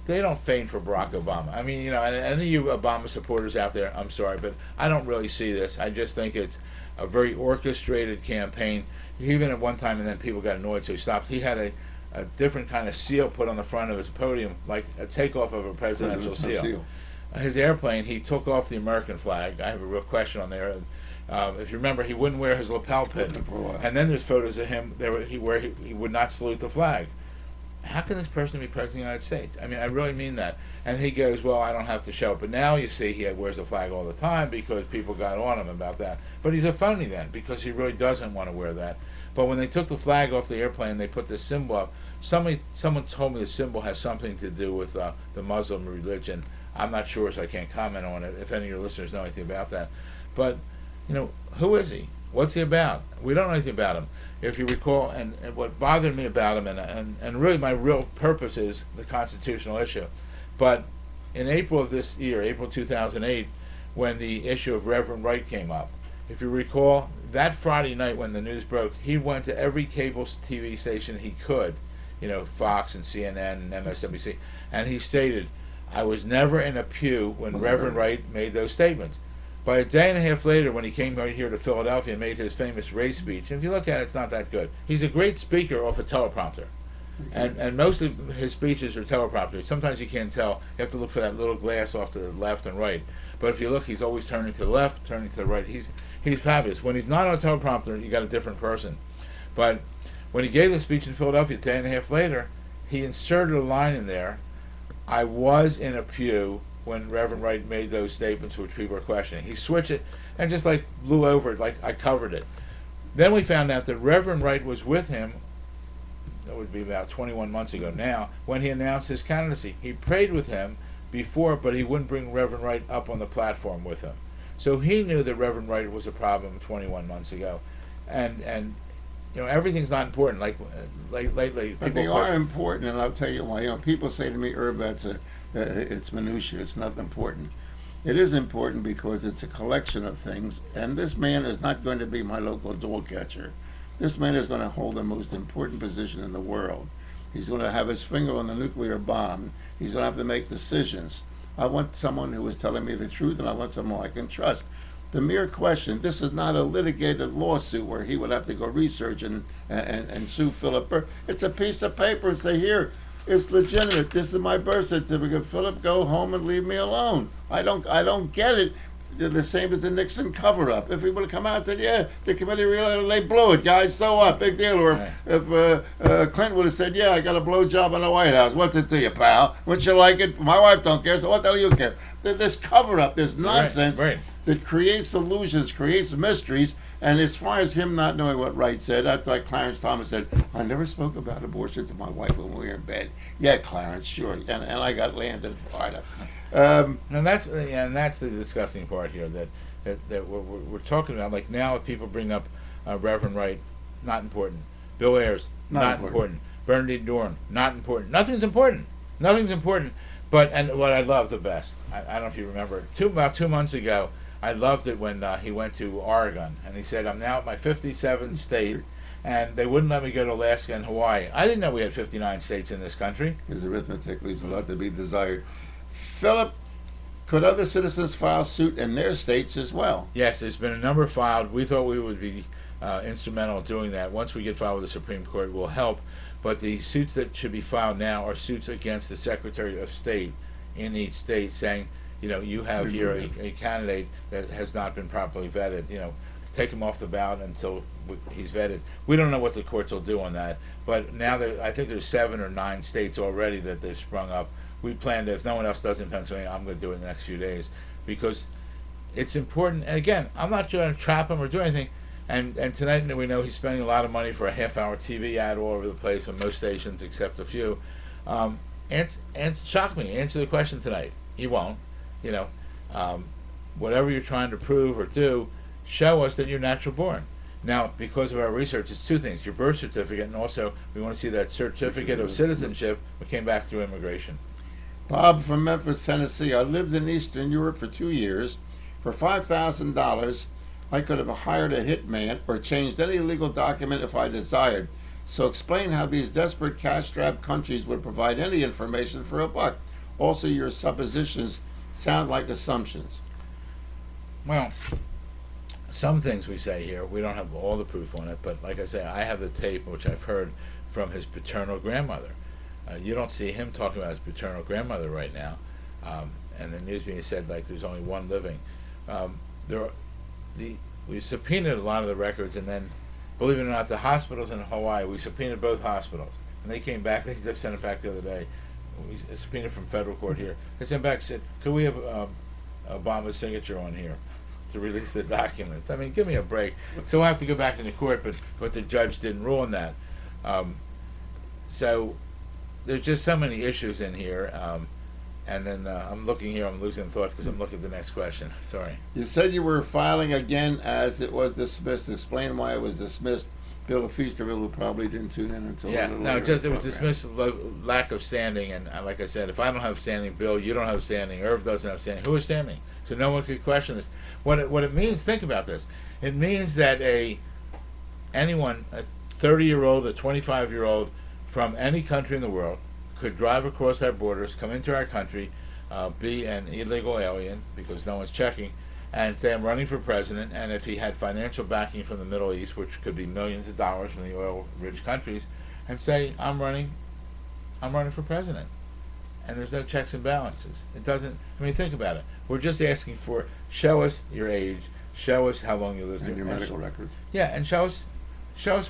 They don't feign for Barack Obama. I mean, you know, and any of you Obama supporters out there, I'm sorry, but I don't really see this. I just think it's a very orchestrated campaign. Even at one time, and then people got annoyed, so he stopped. He had a different kind of seal put on the front of his podium, like a takeoff of a presidential seal. His airplane, he took off the American flag. I have a real question on there. If you remember, he wouldn't wear his lapel pin. And then there's photos of him where he would not salute the flag. How can this person be president of the United States? I mean, I really mean that. And he goes, well, I don't have to show it. But now you see he wears the flag all the time because people got on him about that. But he's a phony then because he really doesn't want to wear that. But when they took the flag off the airplane, they put this symbol up. Someone told me the symbol has something to do with the Muslim religion. I'm not sure, so I can't comment on it, if any of your listeners know anything about that. But, you know, who is he? What's he about? We don't know anything about him. If you recall, and what bothered me about him, and really my real purpose is the constitutional issue. But in April of this year, April 2008, when the issue of Reverend Wright came up, if you recall, that Friday night when the news broke, he went to every cable TV station he could, you know, Fox and CNN and MSNBC, and he stated, I was never in a pew when Reverend Wright made those statements. By a day and a half later, when he came right here to Philadelphia and made his famous race speech, and if you look at it, it's not that good. He's a great speaker off a teleprompter. And most of his speeches are teleprompter. Sometimes you can't tell. You have to look for that little glass off to the left and right. But if you look, he's always turning to the left, turning to the right. He's fabulous. When he's not on teleprompter, you got a different person. But when he gave the speech in Philadelphia a day and a half later, he inserted a line in there. I was in a pew when Reverend Wright made those statements which people are questioning. He switched it and just like blew over it, like I covered it. Then we found out that Reverend Wright was with him, that would be about 21 months ago now, when he announced his candidacy. He prayed with him before, but he wouldn't bring Reverend Wright up on the platform with him. So he knew that Reverend Wright was a problem 21 months ago. And you know, everything's not important. Like lately, but they are important, and I'll tell you why. You know, people say to me, Irv, it's minutiae, it's not important. It is important because it's a collection of things, and this man is not going to be my local dog catcher. This man is going to hold the most important position in the world. He's going to have his finger on the nuclear bomb. He's going to have to make decisions. I want someone who is telling me the truth, and I want someone I can trust. The mere question, this is not a litigated lawsuit where he would have to go research and sue Phillip Berg. It's a piece of paper and say, here, it's legitimate. This is my birth certificate. Phillip, go home and leave me alone. I don't get it. They're the same as the Nixon cover-up. If he would have come out and said, yeah, the committee realized they blew it, guys, so what? Big deal. Or right. If Clinton would have said, yeah, I got a blow job in the White House. What's it to you, pal? Wouldn't you like it? My wife don't care, so what the hell do you care? This cover-up, this nonsense right. that creates illusions, creates mysteries, and as far as him not knowing what Wright said, that's like Clarence Thomas said, I never spoke about abortion to my wife when we were in bed. Yeah, Clarence, sure. And I got land in Florida. And that's the disgusting part here, that we're talking about. Like now, if people bring up Reverend Wright, not important. Bill Ayers, not important. Bernadette Doran, not important. Nothing's important. Nothing's important. But, and what I love the best, I don't know if you remember, about 2 months ago, I loved it when he went to Oregon, and he said, I'm now at my 57th state, and they wouldn't let me go to Alaska and Hawaii. I didn't know we had 59 states in this country. His arithmetic leaves a lot to be desired. Phillip, could other citizens file suit in their states as well? Yes, there's been a number filed. We thought we would be instrumental in doing that. Once we get filed with the Supreme Court, we'll help. But the suits that should be filed now are suits against the Secretary of State in each state saying, you know, you have here a candidate that has not been properly vetted. You know, take him off the ballot until he's vetted. We don't know what the courts will do on that. But now I think there's 7 or 9 states already that they've sprung up. We plan to, if no one else does in Pennsylvania, I'm going to do it in the next few days because it's important. And again, I'm not trying to trap him or do anything. And tonight we know he's spending a lot of money for a half-hour TV ad all over the place on most stations except a few. And shock me. Answer the question tonight. He won't. You know, whatever you're trying to prove or do, show us that you're natural born. Now, because of our research, it's 2 things: your birth certificate, and also we want to see that certificate of citizenship that came back through immigration. Bob from Memphis, Tennessee. I lived in Eastern Europe for 2 years. For $5,000, I could have hired a hitman or changed any legal document if I desired. So explain how these desperate cash-strapped countries would provide any information for a buck. Also, your suppositions sound like assumptions. Well, some things we say here, we don't have all the proof on it, but like I say, I have the tape, which I've heard from his paternal grandmother. You don't see him talking about his paternal grandmother right now, and the news media said like there's only one living. We subpoenaed a lot of the records, and then, believe it or not, the hospitals in Hawaii, we subpoenaed both hospitals, and they came back. They just sent it back the other day. We subpoenaed from federal court here. They sent back and said, could we have Obama's signature on here to release the documents? I mean, give me a break. So we'll have to go back into court, but the judge didn't rule on that. So there's just so many issues in here. And then I'm looking here, I'm losing thought because I'm looking at the next question. Sorry. You said you were filing again as it was dismissed. Explain why it was dismissed. Bill Feasterville, who probably didn't tune in until yeah, a little no, later. just it was dismissed lack of standing, and like I said, if I don't have standing, Bill, you don't have standing, Irv doesn't have standing. Who is standing? So no one could question this. What it means, think about this. It means that anyone, a 30-year-old, a 25-year-old from any country in the world could drive across our borders, come into our country, be an illegal alien because no one's checking, and say I'm running for president, and if he had financial backing from the Middle East, which could be millions of dollars from the oil-rich countries, and say I'm running for president, and there's no checks and balances. It doesn't. I mean, think about it. We're just asking for show us your age, show us how long you lived and here. your medical records. Yeah, and show us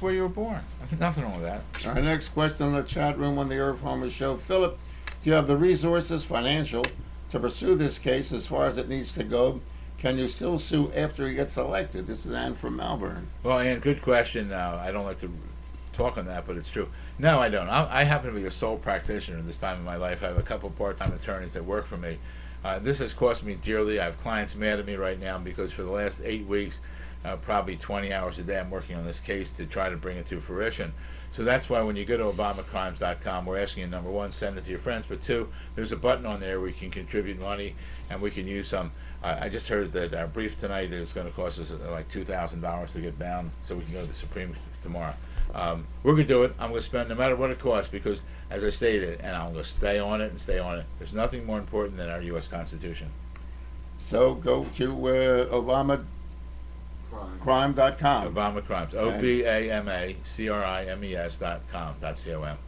where you were born. Nothing wrong with that. Our next question in the chat room on the Irv Homer Show. Philip, do you have the resources, financial, to pursue this case as far as it needs to go? Can you still sue after he gets elected? This is Ann from Melbourne. Well, Ann, good question. I don't like to talk on that, but it's true. No, I don't. I happen to be a sole practitioner this time in my life. I have a couple part-time attorneys that work for me. This has cost me dearly. I have clients mad at me right now because for the last 8 weeks, probably 20 hours a day, I'm working on this case to try to bring it to fruition. So that's why when you go to ObamaCrimes.com, we're asking you, number one, send it to your friends, but two, there's a button on there where you can contribute money and we can use some. I just heard that our brief tonight is going to cost us like $2,000 to get bound so we can go to the Supreme tomorrow. We're going to do it. I'm going to spend no matter what it costs because, as I stated, and I'm going to stay on it and stay on it. There's nothing more important than our U.S. Constitution. So go to ObamaCrime.com. Obama Crimes. OBAMACRIMES.com.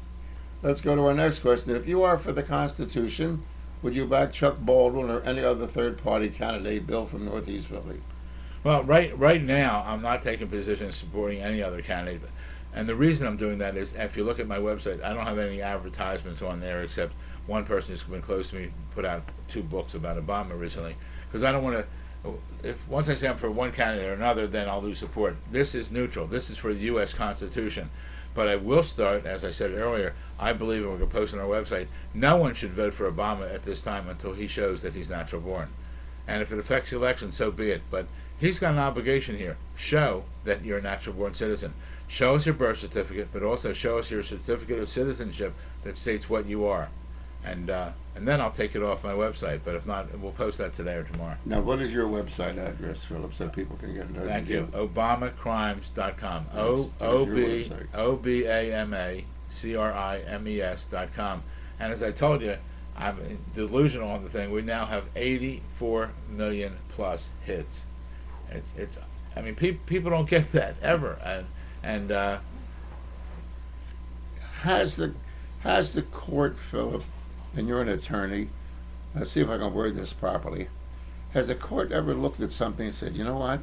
Let's go to our next question. If you are for the Constitution, would you back Chuck Baldwin or any other third-party candidate, Bill from Northeast Philly? Well, right now, I'm not taking a position supporting any other candidate. And the reason I'm doing that is, if you look at my website, I don't have any advertisements on there except one person who's been close to me put out 2 books about Obama recently. Because I don't want to, once I say I'm for one candidate or another, then I'll lose support. This is neutral. This is for the U.S. Constitution. But I will start, as I said earlier, I believe, and we're going to post on our website, no one should vote for Obama at this time until he shows that he's natural born. And if it affects the election, so be it. But he's got an obligation here. Show that you're a natural born citizen. Show us your birth certificate, but also show us your certificate of citizenship that states what you are. And then I'll take it off my website. But if not, we'll post that today or tomorrow. Now, what is your website address, Philip, so people can get in touch with you? Thank you. ObamaCrimes.com. OBAMACRIMES.com. And as I told you, I'm delusional on the thing. We now have 84 million plus hits. It's. I mean, people don't get that ever. And has the court, Philip, and you're an attorney, let's see if I can word this properly. Has the court ever looked at something and said, you know what?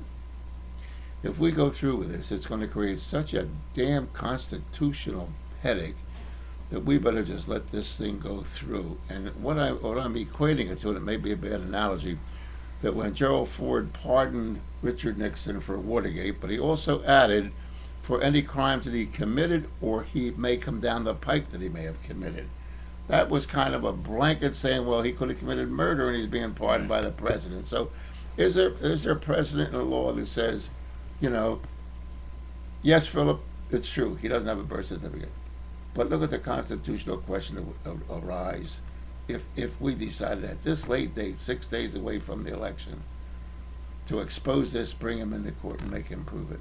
If we go through with this, it's going to create such a damn constitutional headache that we better just let this thing go through. And what I'm equating it to, and it may be a bad analogy, that when Gerald Ford pardoned Richard Nixon for Watergate, but he also added for any crimes that he committed or he may come down the pike that he may have committed. That was kind of a blanket saying, well, he could have committed murder and he's being pardoned by the president. So is there a precedent in the law that says, you know, yes, Philip, it's true, he doesn't have a birth certificate. But look at the constitutional question that would arise if we decided at this late date, 6 days away from the election, to expose this, bring him into court and make him prove it.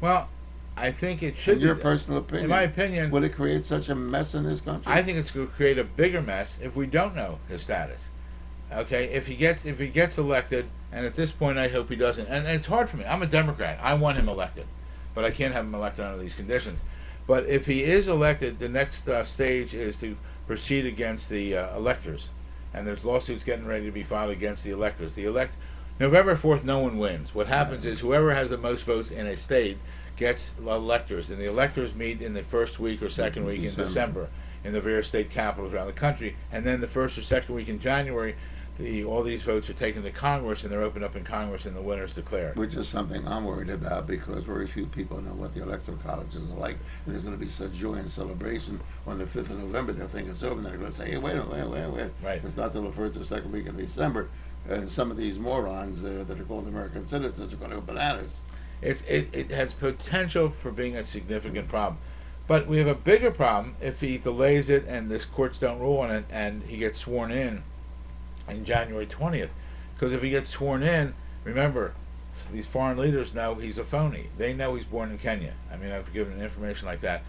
well, I think it should. In your personal opinion, in my opinion, would it create such a mess in this country? I think it's going to create a bigger mess if we don't know his status. Okay, if he gets elected, and at this point I hope he doesn't. And it's hard for me. I'm a Democrat. I want him elected, but I can't have him elected under these conditions. But if he is elected, the next stage is to proceed against the electors, and there's lawsuits getting ready to be filed against the electors. November 4th, no one wins. What happens is whoever has the most votes in a state gets electors, and the electors meet in the first week or second week in December in the various state capitals around the country, and then the first or second week in January, all these votes are taken to Congress, and they're opened up in Congress, and the winner's declared. Which is something I'm worried about because very few people know what the electoral colleges are like. There's going to be such joy and celebration on the 5th of November. They'll think it's over, and they're going to say, hey, wait a minute. Right. It's not till the first or second week of December. And some of these morons that are called American citizens are going to go bananas. It has potential for being a significant problem. But we have a bigger problem if he delays it and the courts don't rule on it and he gets sworn in January 20th. Because if he gets sworn in, remember, these foreign leaders know he's a phony. They know he's born in Kenya. I mean, I've given information like that.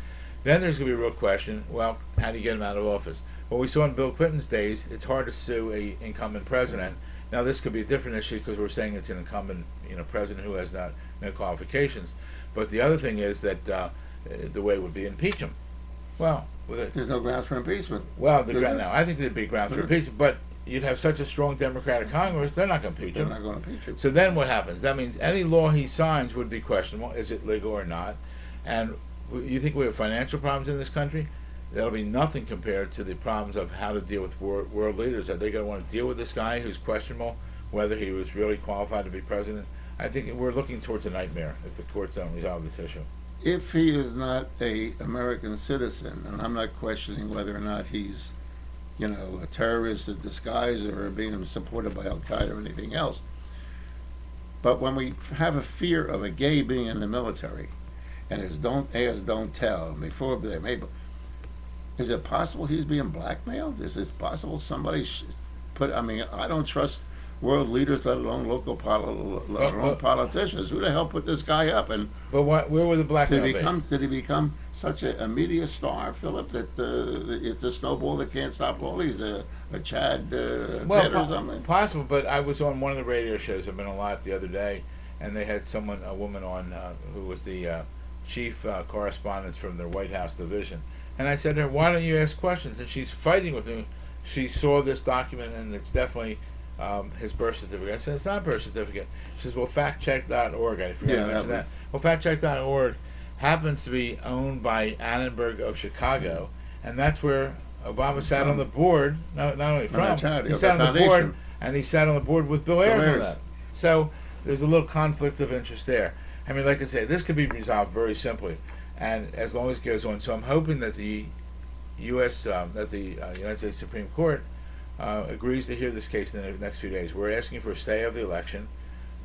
Then there's going to be a real question, well, how do you get him out of office? What we saw in Bill Clinton's days, it's hard to sue a incumbent president. Now this could be a different issue because we're saying it's an incumbent, president who has no qualifications. But the other thing is that the way would be impeach him. Well, there's no grounds for impeachment. Well, I think there'd be grounds for impeachment, but you'd have such a strong Democratic Congress, they're not going to impeach They're him. not going to impeach him. So then what happens? That means any law he signs would be questionable. Is it legal or not? And you think we have financial problems in this country? That'll be nothing compared to the problems of how to deal with world leaders. Are they going to want to deal with this guy who's questionable, whether he was really qualified to be president? I think we're looking towards a nightmare if the courts don't resolve this issue. If he is not a American citizen, and I'm not questioning whether or not he's, a terrorist in disguise or being supported by Al Qaeda or anything else, but when we have a fear of a gay being in the military, and it's don't ask, don't tell, before they're able, is it possible he's being blackmailed? Is it possible somebody I don't trust world leaders, let alone politicians. Who the hell put this guy up? And But where would the blackmail be? Did he become such a media star, Philip, that it's a snowball that can't stop all? He's a Chad Pitt or something? Possible, but I was on one of the radio shows, I've been on live the other day, and they had a woman on who was the chief correspondent from their White House division. And I said to her, why don't you ask questions? And she's fighting with me. She saw this document, and it's definitely his birth certificate. I said, it's not a birth certificate. She says, well, factcheck.org. I forgot to mention that. Well, factcheck.org happens to be owned by Annenberg of Chicago, and that's where Obama sat on the board, not only from, he sat on the board, and he sat on the board with Bill Ayers on that. So there's a little conflict of interest there. I mean, like I say, this could be resolved very simply, and as long as it goes on. So I'm hoping that the United States Supreme Court agrees to hear this case in the next few days. We're asking for a stay of the election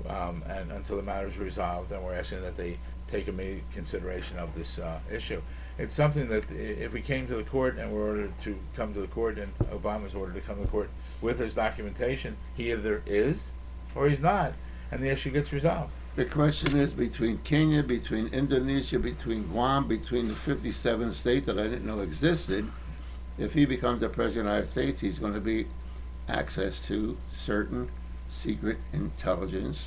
and until the matter is resolved, and we're asking that they take immediate consideration of this issue. It's something that if we came to the court and were ordered to come to the court, and Obama's ordered to come to the court with his documentation, he either is or he's not, and the issue gets resolved. The question is between Kenya, between Indonesia, between Guam, between the 57 states that I didn't know existed. If he becomes the President of the United States, he's going to be access to certain secret intelligence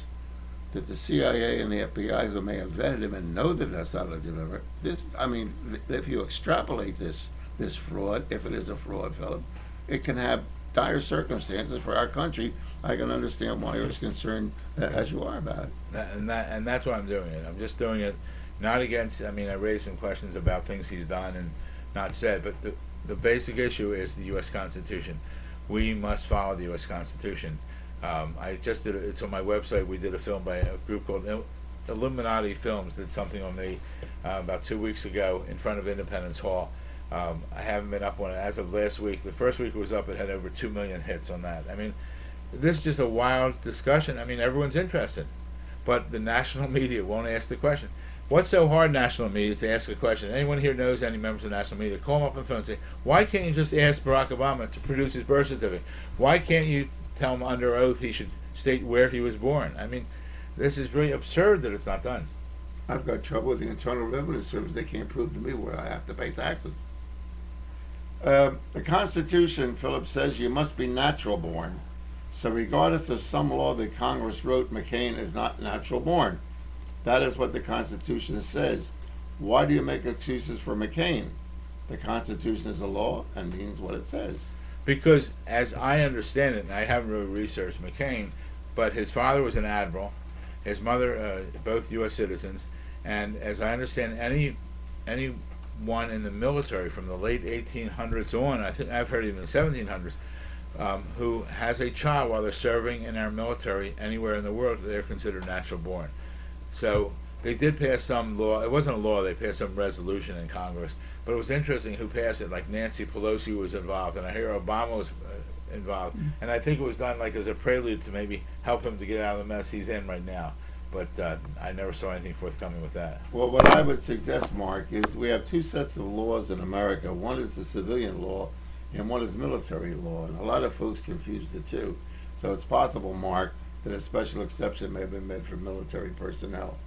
that the CIA and the FBI, who may have vetted him and know that that's not legitimate. If you extrapolate this fraud, if it is a fraud, Philip, it can have dire circumstances for our country. I can understand why you're as concerned as you are about it. And that's why I'm doing it. I'm just doing it not against. I raised some questions about things he's done and not said, but the basic issue is the U.S. Constitution. We must follow the U.S. Constitution. I just did it's on my website. We did a film by a group called Illuminati Films. Did something on me about 2 weeks ago in front of Independence Hall. I haven't been up on it as of last week. The first week it was up. It had over 2 million hits on that. This is just a wild discussion. Everyone's interested, but the national media won't ask the question. What's so hard, national media, to ask a question? Anyone here knows any members of the national media? Call them up on the phone and say, why can't you just ask Barack Obama to produce his birth certificate? Why can't you tell him under oath he should state where he was born? This is really absurd that it's not done. I've got trouble with the Internal Revenue Service. They can't prove to me where I have to pay taxes. The Constitution, Philip, says you must be natural born. So regardless of some law that Congress wrote, McCain is not natural born. That is what the Constitution says. Why do you make excuses for McCain? The Constitution is a law and means what it says. Because as I understand it, and I haven't really researched McCain, but his father was an admiral, his mother, both U.S. citizens, and as I understand, anyone in the military from the late 1800s on, I think I've heard even the 1700s, who has a child while they're serving in our military anywhere in the world, they're considered natural born. So they did pass some law. It wasn't a law. They passed some resolution in Congress. But it was interesting who passed it. Like Nancy Pelosi was involved, and I hear Obama was involved. And I think it was done like as a prelude to maybe help him to get out of the mess he's in right now. But I never saw anything forthcoming with that. Well, what I would suggest, Mark, is we have two sets of laws in America. One is the civilian law, and one is military law. And a lot of folks confuse the two. So it's possible, Mark, that a special exception may have been made for military personnel.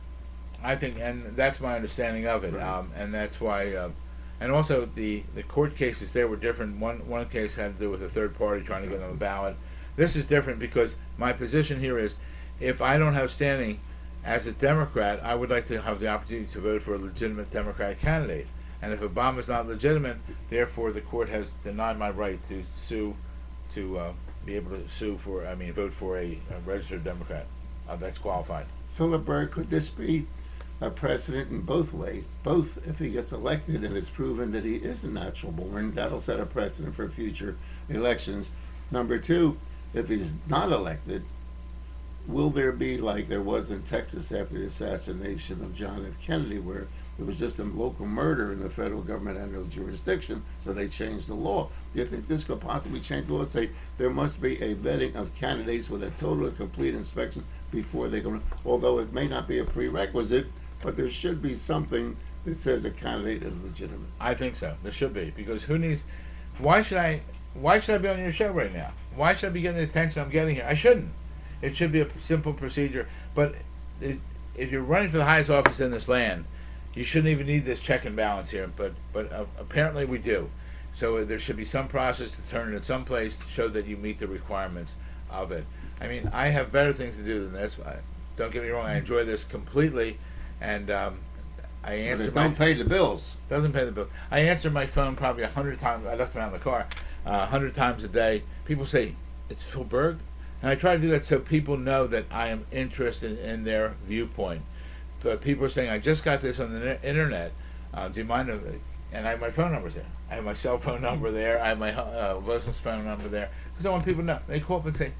I think, and that's my understanding of it, Right. And that's why, and also the court cases there were different. One case had to do with a third party trying to get on the ballot. This is different because my position here is, if I don't have standing as a Democrat, I would like to have the opportunity to vote for a legitimate Democratic candidate. And if Obama's not legitimate, therefore the court has denied my right to sue to be able to vote for a registered Democrat that's qualified. Phillip Berg, could this be a precedent in both ways? Both, if he gets elected and it's proven that he is a natural born, that'll set a precedent for future elections. Number two, if he's not elected, will there be like there was in Texas after the assassination of John F. Kennedy, where it was just a local murder and the federal government had no jurisdiction, so they changed the law? Do you think this could possibly change the law? Say there must be a vetting of candidates with a total and complete inspection before they go, although it may not be a prerequisite, but there should be something that says a candidate is legitimate. I think so. There should be, because who needs? Why should I be on your show right now? Why should I be getting the attention I'm getting here? I shouldn't. It should be a simple procedure. But if you're running for the highest office in this land, you shouldn't even need this check and balance here. But apparently we do. So there should be some process to turn it in some place to show that you meet the requirements of it. I mean, I have better things to do than this. Don't get me wrong. I enjoy this completely, and I answer. But it don't pay the bills. Doesn't pay the bills. I answer my phone probably 100 times. I left it around the car 100 times a day. People say, "It's Phil Berg," and I try to do that so people know that I am interested in their viewpoint. But people are saying, "I just got this on the internet. Do you mind?" And I have my phone numbers there. I have my cell phone number there. I have my business phone number there, because I want people to know. They call up and say,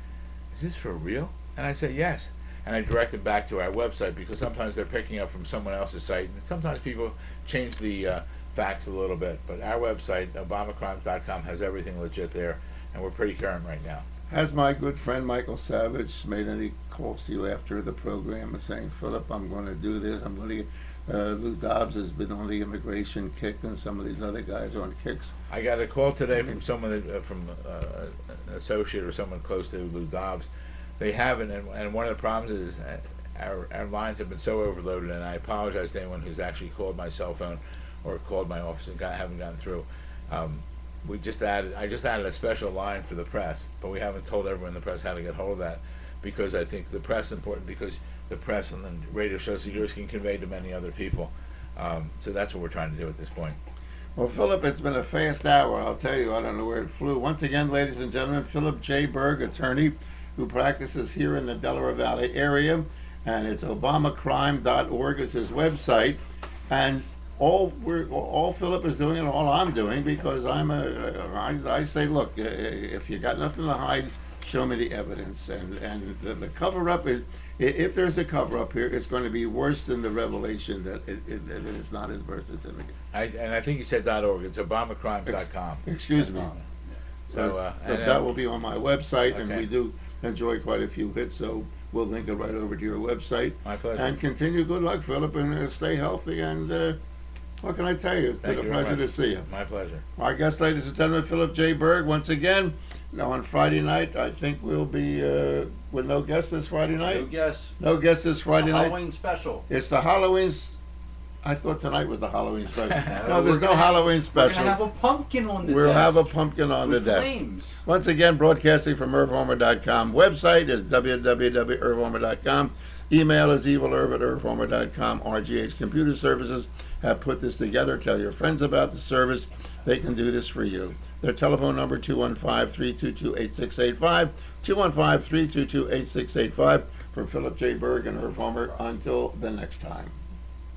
"Is this for real?" And I say, "Yes." And I direct them back to our website, because sometimes they're picking up from someone else's site, and sometimes people change the facts a little bit. But our website, obamacrimes.com, has everything legit there, and we're pretty current right now. Has my good friend Michael Savage made any calls to you after the program and saying, "Philip, I'm going to do this, I'm going to get..." Lou Dobbs has been on the immigration kick, and some of these other guys are on kicks. I got a call today from someone from an associate or someone close to Lou Dobbs. They haven't, and one of the problems is our lines have been so overloaded, and I apologize to anyone who's actually called my cell phone or called my office and haven't gotten through. I just added a special line for the press, but we haven't told everyone in the press how to get hold of that, because I think the press is important, because the press and the radio shows like yours can convey to many other people. So that's what we're trying to do at this point. Well, Philip, it's been a fast hour. I'll tell you, I don't know where it flew. Once again, ladies and gentlemen, Phillip J. Berg, attorney, who practices here in the Delaware Valley area, and it's obamacrime.org is his website. And all Phillip is doing, and all I'm doing, because I say, look, if you got nothing to hide, show me the evidence. And the cover-up is, if there's a cover-up here, it's going to be worse than the revelation that it's not his birth certificate. And I think you said .org. It's obamacrimes.com. Excuse me. So that will be on my website, okay. And we do enjoy quite a few hits, so we'll link it right over to your website. My pleasure. And continue. Good luck, Philip, and stay healthy. And what can I tell you? It's been a pleasure to see you. My pleasure. Our guest, ladies and gentlemen, Phillip J. Berg, once again. Now on Friday night, I think we'll be with no guests this Friday night. No guests. No guests this Friday night. Halloween special. It's the Halloween. I thought tonight was the Halloween special. No, there's no Halloween special. We're gonna have a pumpkin on the desk. We'll have a pumpkin on the desk. Flames. Once again, broadcasting from IrvHomer.com. Website is www.irvhomer.com. Email is evilirv@irvhomer.com. RGH Computer Services have put this together. Tell your friends about the service. They can do this for you. Their telephone number, 215-322-8685. 215-322-8685. For Phillip J. Berg and Irv Homer. Until the next time.